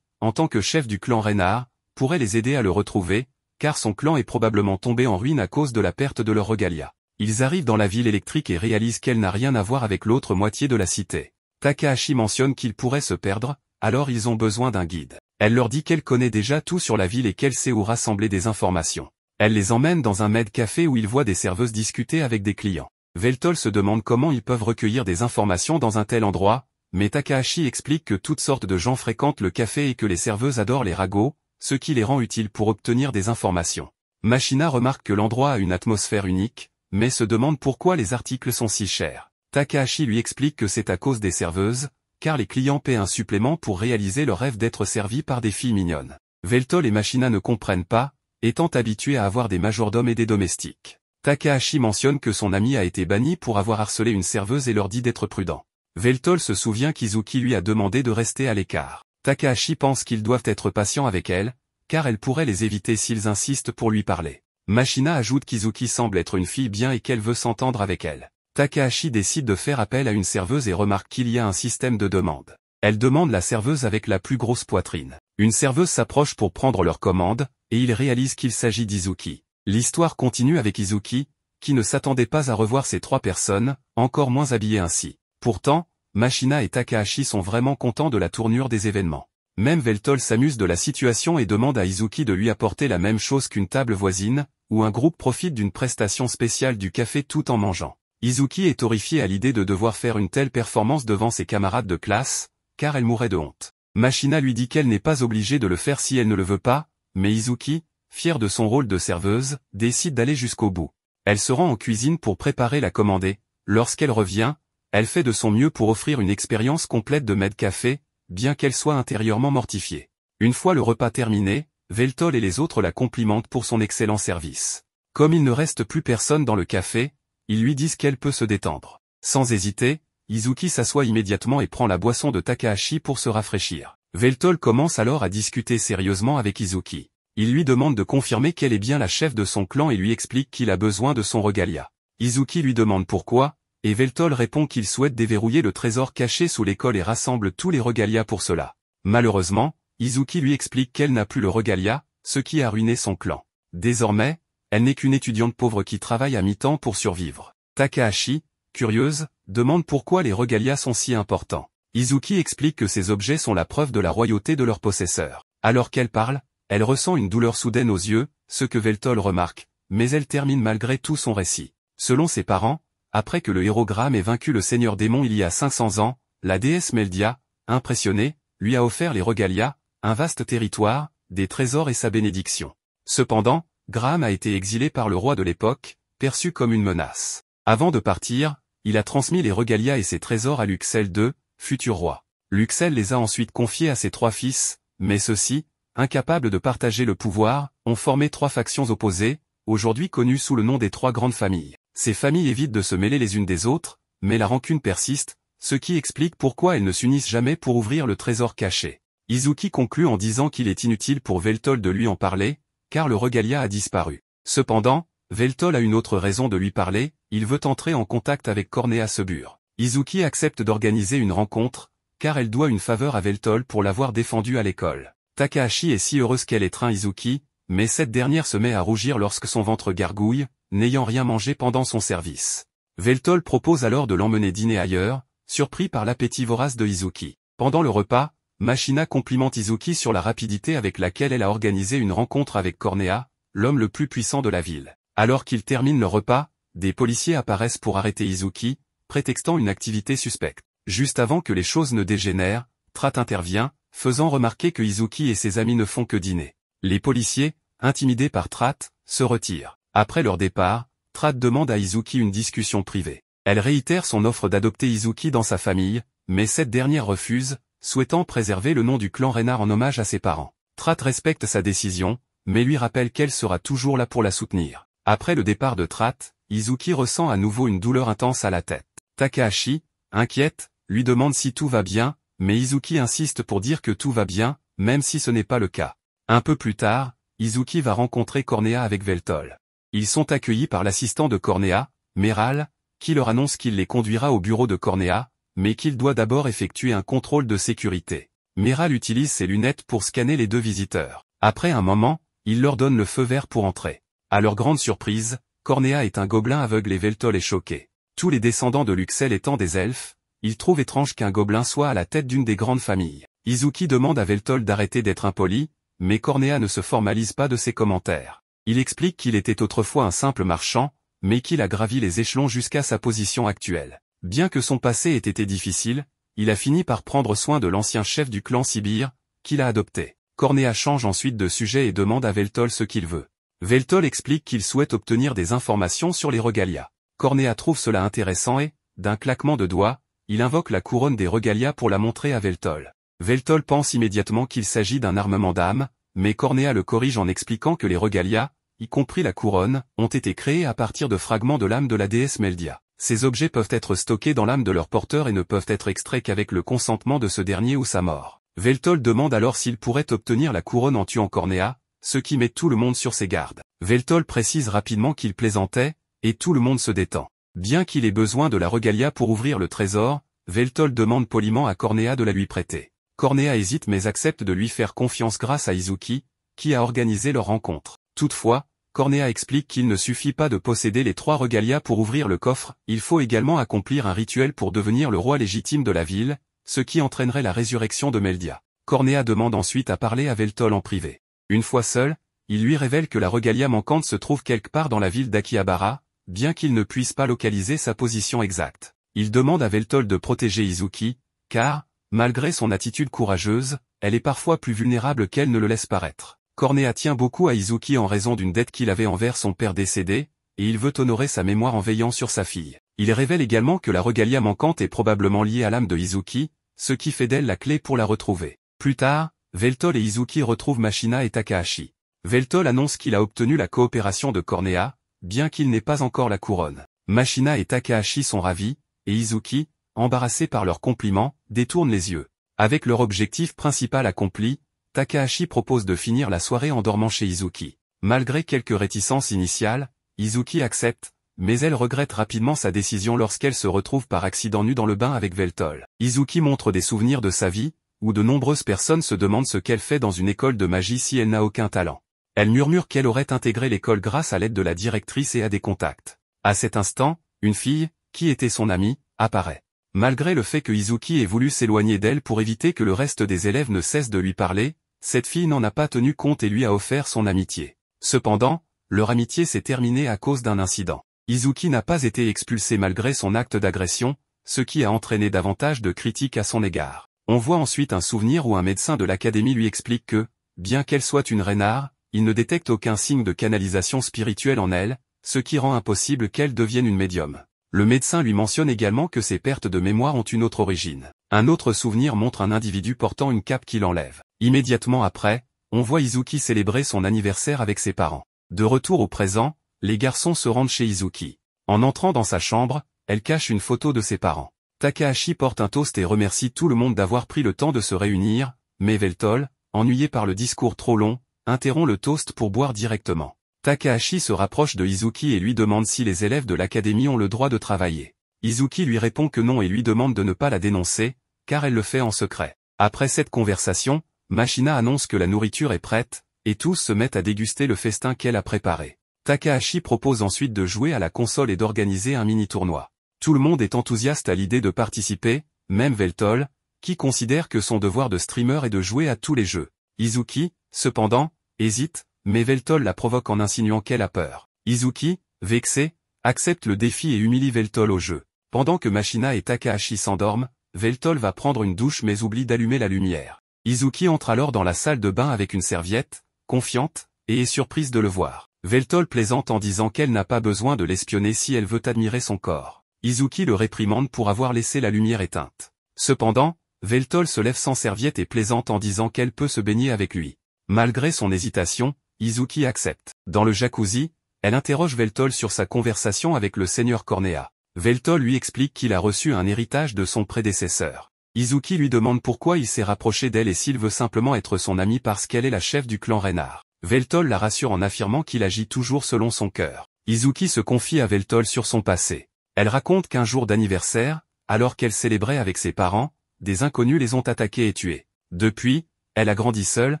en tant que chef du clan Reynard, pourrait les aider à le retrouver, car son clan est probablement tombé en ruine à cause de la perte de leur regalia. Ils arrivent dans la ville électrique et réalisent qu'elle n'a rien à voir avec l'autre moitié de la cité. Takahashi mentionne qu'ils pourraient se perdre, alors ils ont besoin d'un guide. Elle leur dit qu'elle connaît déjà tout sur la ville et qu'elle sait où rassembler des informations. Elle les emmène dans un med-café où ils voient des serveuses discuter avec des clients. Veltol se demande comment ils peuvent recueillir des informations dans un tel endroit, mais Takahashi explique que toutes sortes de gens fréquentent le café et que les serveuses adorent les ragots, ce qui les rend utiles pour obtenir des informations. Machina remarque que l'endroit a une atmosphère unique, mais se demande pourquoi les articles sont si chers. Takahashi lui explique que c'est à cause des serveuses, car les clients paient un supplément pour réaliser leur rêve d'être servis par des filles mignonnes. Veltol et Machina ne comprennent pas, étant habitués à avoir des majordomes et des domestiques. Takahashi mentionne que son ami a été banni pour avoir harcelé une serveuse et leur dit d'être prudent. Veltol se souvient qu'Izuki lui a demandé de rester à l'écart. Takahashi pense qu'ils doivent être patients avec elle, car elle pourrait les éviter s'ils insistent pour lui parler. Machina ajoute qu'Izuki semble être une fille bien et qu'elle veut s'entendre avec elle. Takahashi décide de faire appel à une serveuse et remarque qu'il y a un système de demande. Elle demande la serveuse avec la plus grosse poitrine. Une serveuse s'approche pour prendre leur commande, et il réalise qu'il s'agit d'Izuki. L'histoire continue avec Izuki, qui ne s'attendait pas à revoir ces trois personnes, encore moins habillées ainsi. Pourtant, Machina et Takahashi sont vraiment contents de la tournure des événements. Même Veltol s'amuse de la situation et demande à Izuki de lui apporter la même chose qu'une table voisine, où un groupe profite d'une prestation spéciale du café tout en mangeant. Izuki est horrifié à l'idée de devoir faire une telle performance devant ses camarades de classe, car elle mourrait de honte. Machina lui dit qu'elle n'est pas obligée de le faire si elle ne le veut pas, mais Izuki, fière de son rôle de serveuse, décide d'aller jusqu'au bout. Elle se rend en cuisine pour préparer la commande et, lorsqu'elle revient, elle fait de son mieux pour offrir une expérience complète de Med Café, bien qu'elle soit intérieurement mortifiée. Une fois le repas terminé, Veltol et les autres la complimentent pour son excellent service. Comme il ne reste plus personne dans le café, ils lui disent qu'elle peut se détendre. Sans hésiter, Izuki s'assoit immédiatement et prend la boisson de Takahashi pour se rafraîchir. Veltol commence alors à discuter sérieusement avec Izuki. Il lui demande de confirmer qu'elle est bien la chef de son clan et lui explique qu'il a besoin de son regalia. Izuki lui demande pourquoi, et Veltol répond qu'il souhaite déverrouiller le trésor caché sous l'école et rassemble tous les regalias pour cela. Malheureusement, Izuki lui explique qu'elle n'a plus le regalia, ce qui a ruiné son clan. Désormais, elle n'est qu'une étudiante pauvre qui travaille à mi-temps pour survivre. Takahashi, curieuse, demande pourquoi les regalias sont si importants. Izuki explique que ces objets sont la preuve de la royauté de leur possesseur. Alors qu'elle parle, elle ressent une douleur soudaine aux yeux, ce que Veltol remarque, mais elle termine malgré tout son récit. Selon ses parents, après que le héros Graham ait vaincu le seigneur démon il y a 500 ans, la déesse Meldia, impressionnée, lui a offert les regalias, un vaste territoire, des trésors et sa bénédiction. Cependant, Graham a été exilé par le roi de l'époque, perçu comme une menace. Avant de partir, il a transmis les regalias et ses trésors à Luxel II, futur roi. Luxel les a ensuite confiés à ses trois fils, mais ceux-ci, incapables de partager le pouvoir, ont formé trois factions opposées, aujourd'hui connues sous le nom des trois grandes familles. Ces familles évitent de se mêler les unes des autres, mais la rancune persiste, ce qui explique pourquoi elles ne s'unissent jamais pour ouvrir le trésor caché. Izuki conclut en disant qu'il est inutile pour Veltol de lui en parler, car le regalia a disparu. Cependant, Veltol a une autre raison de lui parler, il veut entrer en contact avec Cornea Sebur. Izuki accepte d'organiser une rencontre, car elle doit une faveur à Veltol pour l'avoir défendu à l'école. Takahashi est si heureuse qu'elle étreint Izuki, mais cette dernière se met à rougir lorsque son ventre gargouille, n'ayant rien mangé pendant son service. Veltol propose alors de l'emmener dîner ailleurs, surpris par l'appétit vorace de Izuki. Pendant le repas, Machina complimente Izuki sur la rapidité avec laquelle elle a organisé une rencontre avec Cornea, l'homme le plus puissant de la ville. Alors qu'ils terminent le repas, des policiers apparaissent pour arrêter Izuki, prétextant une activité suspecte. Juste avant que les choses ne dégénèrent, Trat intervient, faisant remarquer que Izuki et ses amis ne font que dîner. Les policiers, intimidés par Trat, se retirent. Après leur départ, Trat demande à Izuki une discussion privée. Elle réitère son offre d'adopter Izuki dans sa famille, mais cette dernière refuse, souhaitant préserver le nom du clan Reynard en hommage à ses parents. Trat respecte sa décision, mais lui rappelle qu'elle sera toujours là pour la soutenir. Après le départ de Trat, Izuki ressent à nouveau une douleur intense à la tête. Takahashi, inquiète, lui demande si tout va bien, mais Izuki insiste pour dire que tout va bien, même si ce n'est pas le cas. Un peu plus tard, Izuki va rencontrer Cornea avec Veltol. Ils sont accueillis par l'assistant de Cornea, Meral, qui leur annonce qu'il les conduira au bureau de Cornea, mais qu'il doit d'abord effectuer un contrôle de sécurité. Meral utilise ses lunettes pour scanner les deux visiteurs. Après un moment, il leur donne le feu vert pour entrer. À leur grande surprise, Cornea est un gobelin aveugle et Veltol est choqué. Tous les descendants de Luxel étant des elfes, ils trouvent étrange qu'un gobelin soit à la tête d'une des grandes familles. Izuki demande à Veltol d'arrêter d'être impoli, mais Cornea ne se formalise pas de ses commentaires. Il explique qu'il était autrefois un simple marchand, mais qu'il a gravi les échelons jusqu'à sa position actuelle. Bien que son passé ait été difficile, il a fini par prendre soin de l'ancien chef du clan Sibir, qu'il a adopté. Cornea change ensuite de sujet et demande à Veltol ce qu'il veut. Veltol explique qu'il souhaite obtenir des informations sur les regalias. Cornea trouve cela intéressant et, d'un claquement de doigts, il invoque la couronne des regalias pour la montrer à Veltol. Veltol pense immédiatement qu'il s'agit d'un armement d'âme, mais Cornea le corrige en expliquant que les regalias, y compris la couronne, ont été créés à partir de fragments de l'âme de la déesse Meldia. Ces objets peuvent être stockés dans l'âme de leur porteur et ne peuvent être extraits qu'avec le consentement de ce dernier ou sa mort. Veltol demande alors s'il pourrait obtenir la couronne en tuant Cornéa, ce qui met tout le monde sur ses gardes. Veltol précise rapidement qu'il plaisantait, et tout le monde se détend. Bien qu'il ait besoin de la regalia pour ouvrir le trésor, Veltol demande poliment à Cornéa de la lui prêter. Cornéa hésite mais accepte de lui faire confiance grâce à Izuki, qui a organisé leur rencontre. Toutefois, Cornéa explique qu'il ne suffit pas de posséder les 3 regalias pour ouvrir le coffre, il faut également accomplir un rituel pour devenir le roi légitime de la ville, ce qui entraînerait la résurrection de Meldia. Cornéa demande ensuite à parler à Veltol en privé. Une fois seul, il lui révèle que la regalia manquante se trouve quelque part dans la ville d'Akihabara, bien qu'il ne puisse pas localiser sa position exacte. Il demande à Veltol de protéger Izuki, car, malgré son attitude courageuse, elle est parfois plus vulnérable qu'elle ne le laisse paraître. Cornéa tient beaucoup à Izuki en raison d'une dette qu'il avait envers son père décédé, et il veut honorer sa mémoire en veillant sur sa fille. Il révèle également que la regalia manquante est probablement liée à l'âme de Izuki, ce qui fait d'elle la clé pour la retrouver. Plus tard, Veltol et Izuki retrouvent Mashina et Takahashi. Veltol annonce qu'il a obtenu la coopération de Cornéa, bien qu'il n'ait pas encore la couronne. Mashina et Takahashi sont ravis, et Izuki, embarrassé par leurs compliments, détourne les yeux. Avec leur objectif principal accompli, Takahashi propose de finir la soirée en dormant chez Izuki. Malgré quelques réticences initiales, Izuki accepte, mais elle regrette rapidement sa décision lorsqu'elle se retrouve par accident nue dans le bain avec Veltol. Izuki montre des souvenirs de sa vie, où de nombreuses personnes se demandent ce qu'elle fait dans une école de magie si elle n'a aucun talent. Elle murmure qu'elle aurait intégré l'école grâce à l'aide de la directrice et à des contacts. À cet instant, une fille, qui était son amie, apparaît. Malgré le fait que Izuki ait voulu s'éloigner d'elle pour éviter que le reste des élèves ne cesse de lui parler, cette fille n'en a pas tenu compte et lui a offert son amitié. Cependant, leur amitié s'est terminée à cause d'un incident. Izuki n'a pas été expulsé malgré son acte d'agression, ce qui a entraîné davantage de critiques à son égard. On voit ensuite un souvenir où un médecin de l'académie lui explique que, bien qu'elle soit une Reynard, il ne détecte aucun signe de canalisation spirituelle en elle, ce qui rend impossible qu'elle devienne une médium. Le médecin lui mentionne également que ses pertes de mémoire ont une autre origine. Un autre souvenir montre un individu portant une cape qui l'enlève. Immédiatement après, on voit Izuki célébrer son anniversaire avec ses parents. De retour au présent, les garçons se rendent chez Izuki. En entrant dans sa chambre, elle cache une photo de ses parents. Takahashi porte un toast et remercie tout le monde d'avoir pris le temps de se réunir, mais Veltol, ennuyé par le discours trop long, interrompt le toast pour boire directement. Takahashi se rapproche de Izuki et lui demande si les élèves de l'académie ont le droit de travailler. Izuki lui répond que non et lui demande de ne pas la dénoncer, car elle le fait en secret. Après cette conversation, Mashina annonce que la nourriture est prête, et tous se mettent à déguster le festin qu'elle a préparé. Takahashi propose ensuite de jouer à la console et d'organiser un mini-tournoi. Tout le monde est enthousiaste à l'idée de participer, même Veltol, qui considère que son devoir de streamer est de jouer à tous les jeux. Izuki, cependant, hésite, mais Veltol la provoque en insinuant qu'elle a peur. Izuki, vexé, accepte le défi et humilie Veltol au jeu. Pendant que Mashina et Takahashi s'endorment, Veltol va prendre une douche mais oublie d'allumer la lumière. Izuki entre alors dans la salle de bain avec une serviette, confiante, et est surprise de le voir. Veltol plaisante en disant qu'elle n'a pas besoin de l'espionner si elle veut admirer son corps. Izuki le réprimande pour avoir laissé la lumière éteinte. Cependant, Veltol se lève sans serviette et plaisante en disant qu'elle peut se baigner avec lui. Malgré son hésitation, Izuki accepte. Dans le jacuzzi, elle interroge Veltol sur sa conversation avec le seigneur Cornéa. Veltol lui explique qu'il a reçu un héritage de son prédécesseur. Izuki lui demande pourquoi il s'est rapproché d'elle et s'il veut simplement être son ami parce qu'elle est la chef du clan Reynard. Veltol la rassure en affirmant qu'il agit toujours selon son cœur. Izuki se confie à Veltol sur son passé. Elle raconte qu'un jour d'anniversaire, alors qu'elle célébrait avec ses parents, des inconnus les ont attaqués et tués. Depuis, elle a grandi seule,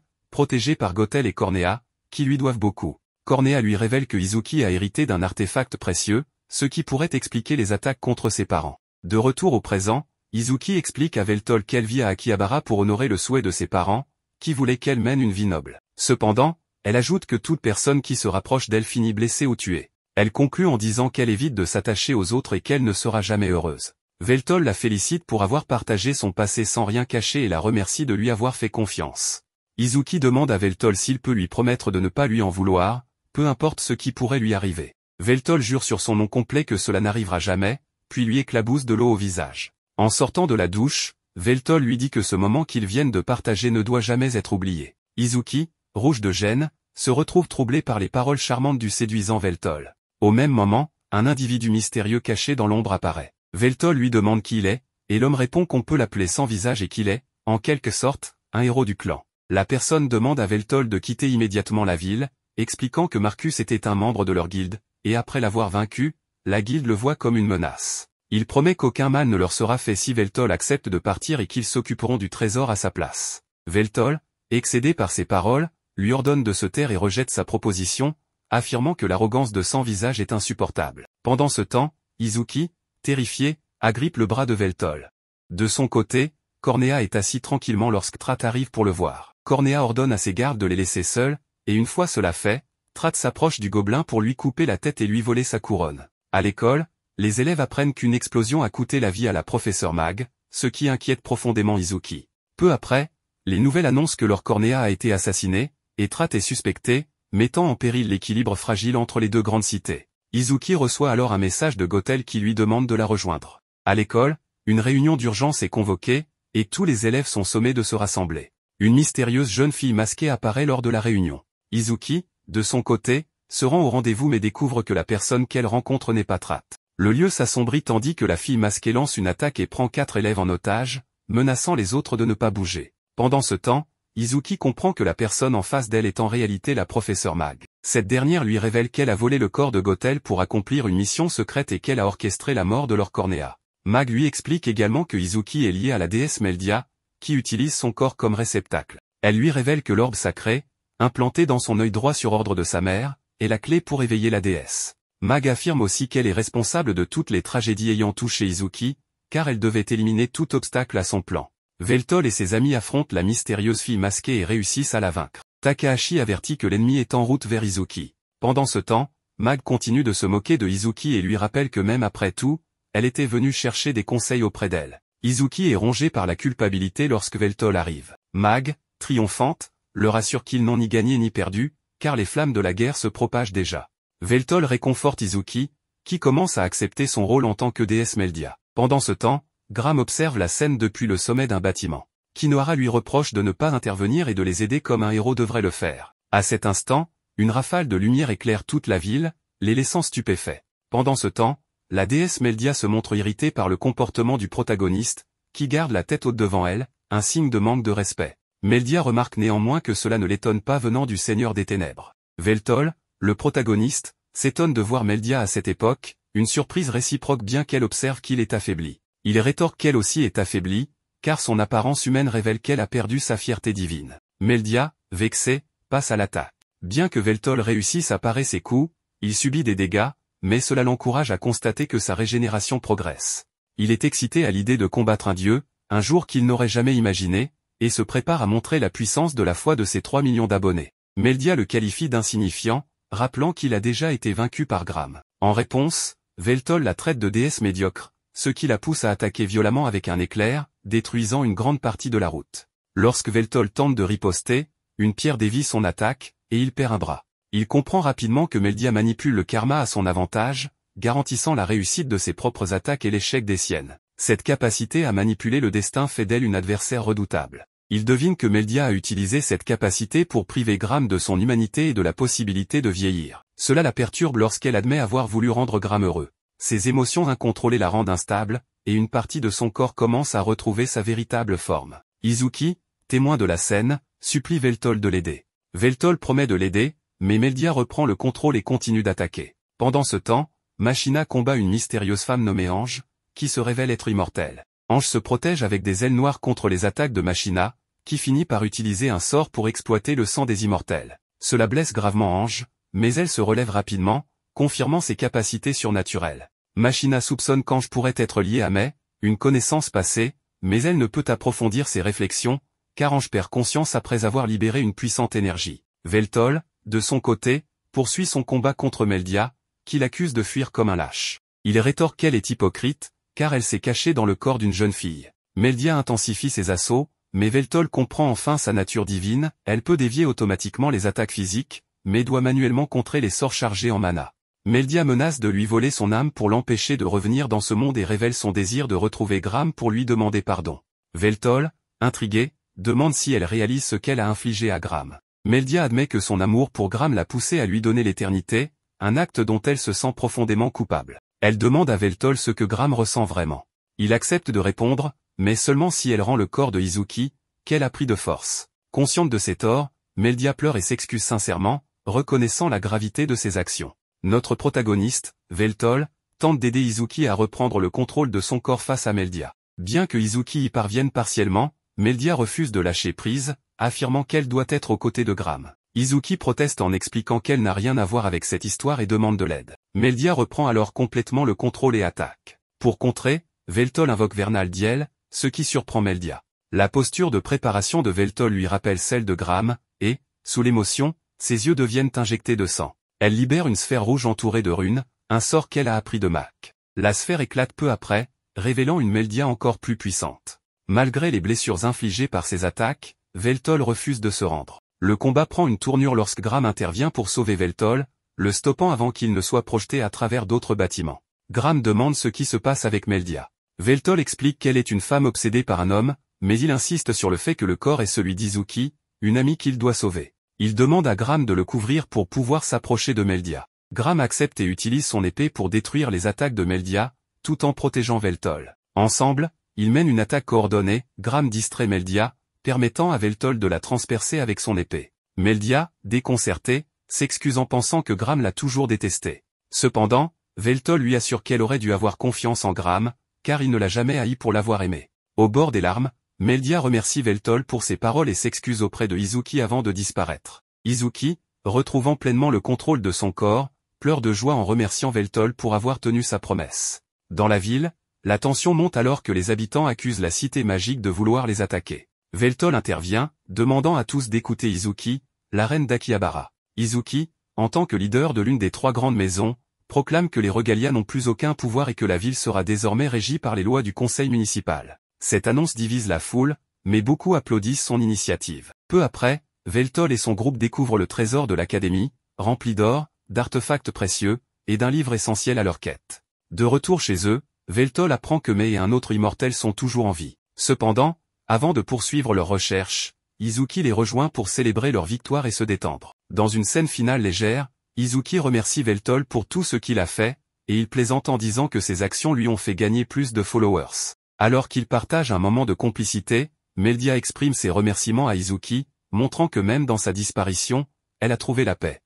protégée par Gothel et Cornéa, qui lui doivent beaucoup. Cornéa lui révèle que Izuki a hérité d'un artefact précieux, ce qui pourrait expliquer les attaques contre ses parents. De retour au présent, Izuki explique à Veltol qu'elle vit à Akihabara pour honorer le souhait de ses parents, qui voulaient qu'elle mène une vie noble. Cependant, elle ajoute que toute personne qui se rapproche d'elle finit blessée ou tuée. Elle conclut en disant qu'elle évite de s'attacher aux autres et qu'elle ne sera jamais heureuse. Veltol la félicite pour avoir partagé son passé sans rien cacher et la remercie de lui avoir fait confiance. Izuki demande à Veltol s'il peut lui promettre de ne pas lui en vouloir, peu importe ce qui pourrait lui arriver. Veltol jure sur son nom complet que cela n'arrivera jamais, puis lui éclabousse de l'eau au visage. En sortant de la douche, Veltol lui dit que ce moment qu'ils viennent de partager ne doit jamais être oublié. Izuki, rouge de gêne, se retrouve troublé par les paroles charmantes du séduisant Veltol. Au même moment, un individu mystérieux caché dans l'ombre apparaît. Veltol lui demande qui il est, et l'homme répond qu'on peut l'appeler sans visage et qu'il est, en quelque sorte, un héros du clan. La personne demande à Veltol de quitter immédiatement la ville, expliquant que Marcus était un membre de leur guilde, et après l'avoir vaincu, la guilde le voit comme une menace. Il promet qu'aucun mal ne leur sera fait si Veltol accepte de partir et qu'ils s'occuperont du trésor à sa place. Veltol, excédé par ces paroles, lui ordonne de se taire et rejette sa proposition, affirmant que l'arrogance de Sans Visage est insupportable. Pendant ce temps, Izuki, terrifié, agrippe le bras de Veltol. De son côté, Cornea est assis tranquillement lorsque Trat arrive pour le voir. Cornea ordonne à ses gardes de les laisser seuls, et une fois cela fait, Trat s'approche du gobelin pour lui couper la tête et lui voler sa couronne. À l'école, les élèves apprennent qu'une explosion a coûté la vie à la professeure Mag, ce qui inquiète profondément Izuki. Peu après, les nouvelles annoncent que leur Cornea a été assassiné, et Trat est suspecté, mettant en péril l'équilibre fragile entre les deux grandes cités. Izuki reçoit alors un message de Gothel qui lui demande de la rejoindre. À l'école, une réunion d'urgence est convoquée, et tous les élèves sont sommés de se rassembler. Une mystérieuse jeune fille masquée apparaît lors de la réunion. Izuki, de son côté, se rend au rendez-vous mais découvre que la personne qu'elle rencontre n'est pas Trat. Le lieu s'assombrit tandis que la fille masquée lance une attaque et prend 4 élèves en otage, menaçant les autres de ne pas bouger. Pendant ce temps, Izuki comprend que la personne en face d'elle est en réalité la professeure Mag. Cette dernière lui révèle qu'elle a volé le corps de Gothel pour accomplir une mission secrète et qu'elle a orchestré la mort de leur Cornea. Mag lui explique également que Izuki est lié à la déesse Meldia, qui utilise son corps comme réceptacle. Elle lui révèle que l'orbe sacré, implanté dans son œil droit sur ordre de sa mère, est la clé pour éveiller la déesse. Mag affirme aussi qu'elle est responsable de toutes les tragédies ayant touché Izuki, car elle devait éliminer tout obstacle à son plan. Veltol et ses amis affrontent la mystérieuse fille masquée et réussissent à la vaincre. Takahashi avertit que l'ennemi est en route vers Izuki. Pendant ce temps, Mag continue de se moquer de Izuki et lui rappelle que même après tout, elle était venue chercher des conseils auprès d'elle. Izuki est rongé par la culpabilité lorsque Veltol arrive. Mag, triomphante, leur assure qu'ils n'ont ni gagné ni perdu, car les flammes de la guerre se propagent déjà. Veltol réconforte Izuki, qui commence à accepter son rôle en tant que déesse Meldia. Pendant ce temps, Gram observe la scène depuis le sommet d'un bâtiment. Kinohara lui reproche de ne pas intervenir et de les aider comme un héros devrait le faire. À cet instant, une rafale de lumière éclaire toute la ville, les laissant stupéfaits. Pendant ce temps, la déesse Meldia se montre irritée par le comportement du protagoniste, qui garde la tête haute devant elle, un signe de manque de respect. Meldia remarque néanmoins que cela ne l'étonne pas venant du Seigneur des Ténèbres. Veltol, le protagoniste, s'étonne de voir Meldia à cette époque, une surprise réciproque bien qu'elle observe qu'il est affaibli. Il rétorque qu'elle aussi est affaiblie, car son apparence humaine révèle qu'elle a perdu sa fierté divine. Meldia, vexée, passe à l'attaque. Bien que Veltol réussisse à parer ses coups, il subit des dégâts, mais cela l'encourage à constater que sa régénération progresse. Il est excité à l'idée de combattre un dieu, un jour qu'il n'aurait jamais imaginé, et se prépare à montrer la puissance de la foi de ses 3 millions d'abonnés. Meldia le qualifie d'insignifiant, rappelant qu'il a déjà été vaincu par Gram. En réponse, Veltol la traite de déesse médiocre, ce qui la pousse à attaquer violemment avec un éclair, détruisant une grande partie de la route. Lorsque Veltol tente de riposter, une pierre dévie son attaque, et il perd un bras. Il comprend rapidement que Meldia manipule le karma à son avantage, garantissant la réussite de ses propres attaques et l'échec des siennes. Cette capacité à manipuler le destin fait d'elle une adversaire redoutable. Il devine que Meldia a utilisé cette capacité pour priver Gram de son humanité et de la possibilité de vieillir. Cela la perturbe lorsqu'elle admet avoir voulu rendre Gram heureux. Ses émotions incontrôlées la rendent instable, et une partie de son corps commence à retrouver sa véritable forme. Izuki, témoin de la scène, supplie Veltol de l'aider. Veltol promet de l'aider, mais Meldia reprend le contrôle et continue d'attaquer. Pendant ce temps, Machina combat une mystérieuse femme nommée Ange, qui se révèle être immortelle. Ange se protège avec des ailes noires contre les attaques de Machina, qui finit par utiliser un sort pour exploiter le sang des immortels. Cela blesse gravement Ange, mais elle se relève rapidement, confirmant ses capacités surnaturelles. Machina soupçonne qu'Ange pourrait être lié à Mei, une connaissance passée, mais elle ne peut approfondir ses réflexions, car Ange perd conscience après avoir libéré une puissante énergie. Veltol, de son côté, poursuit son combat contre Meldia, qui l'accuse de fuir comme un lâche. Il rétorque qu'elle est hypocrite, car elle s'est cachée dans le corps d'une jeune fille. Meldia intensifie ses assauts, mais Veltol comprend enfin sa nature divine, elle peut dévier automatiquement les attaques physiques, mais doit manuellement contrer les sorts chargés en mana. Meldia menace de lui voler son âme pour l'empêcher de revenir dans ce monde et révèle son désir de retrouver Gram pour lui demander pardon. Veltol, intrigué, demande si elle réalise ce qu'elle a infligé à Gram. Meldia admet que son amour pour Gram l'a poussée à lui donner l'éternité, un acte dont elle se sent profondément coupable. Elle demande à Veltol ce que Gram ressent vraiment. Il accepte de répondre, mais seulement si elle rend le corps de Izuki, qu'elle a pris de force. Consciente de ses torts, Meldia pleure et s'excuse sincèrement, reconnaissant la gravité de ses actions. Notre protagoniste, Veltol, tente d'aider Izuki à reprendre le contrôle de son corps face à Meldia. Bien que Izuki y parvienne partiellement, Meldia refuse de lâcher prise, affirmant qu'elle doit être aux côtés de Gram. Izuki proteste en expliquant qu'elle n'a rien à voir avec cette histoire et demande de l'aide. Meldia reprend alors complètement le contrôle et attaque. Pour contrer, Veltol invoque Vernal Diel, ce qui surprend Meldia. La posture de préparation de Veltol lui rappelle celle de Gram, et, sous l'émotion, ses yeux deviennent injectés de sang. Elle libère une sphère rouge entourée de runes, un sort qu'elle a appris de Mac. La sphère éclate peu après, révélant une Meldia encore plus puissante. Malgré les blessures infligées par ses attaques, Veltol refuse de se rendre. Le combat prend une tournure lorsque Gram intervient pour sauver Veltol, le stoppant avant qu'il ne soit projeté à travers d'autres bâtiments. Gram demande ce qui se passe avec Meldia. Veltol explique qu'elle est une femme obsédée par un homme, mais il insiste sur le fait que le corps est celui d'Izuki, une amie qu'il doit sauver. Il demande à Gram de le couvrir pour pouvoir s'approcher de Meldia. Gram accepte et utilise son épée pour détruire les attaques de Meldia, tout en protégeant Veltol. Ensemble, ils mènent une attaque coordonnée, Gram distrait Meldia, permettant à Veltol de la transpercer avec son épée. Meldia, déconcertée, s'excuse en pensant que Gram l'a toujours détestée. Cependant, Veltol lui assure qu'elle aurait dû avoir confiance en Gram, car il ne l'a jamais haï pour l'avoir aimé. Au bord des larmes, Meldia remercie Veltol pour ses paroles et s'excuse auprès de Izuki avant de disparaître. Izuki, retrouvant pleinement le contrôle de son corps, pleure de joie en remerciant Veltol pour avoir tenu sa promesse. Dans la ville, la tension monte alors que les habitants accusent la cité magique de vouloir les attaquer. Veltol intervient, demandant à tous d'écouter Izuki, la reine d'Akihabara. Izuki, en tant que leader de l'une des trois grandes maisons, proclame que les Regalia n'ont plus aucun pouvoir et que la ville sera désormais régie par les lois du conseil municipal. Cette annonce divise la foule, mais beaucoup applaudissent son initiative. Peu après, Veltol et son groupe découvrent le trésor de l'académie, rempli d'or, d'artefacts précieux, et d'un livre essentiel à leur quête. De retour chez eux, Veltol apprend que Mei et un autre immortel sont toujours en vie. Cependant, avant de poursuivre leurs recherches, Izuki les rejoint pour célébrer leur victoire et se détendre. Dans une scène finale légère, Izuki remercie Veltol pour tout ce qu'il a fait, et il plaisante en disant que ses actions lui ont fait gagner plus de followers. Alors qu'ils partagent un moment de complicité, Meldia exprime ses remerciements à Izuki, montrant que même dans sa disparition, elle a trouvé la paix.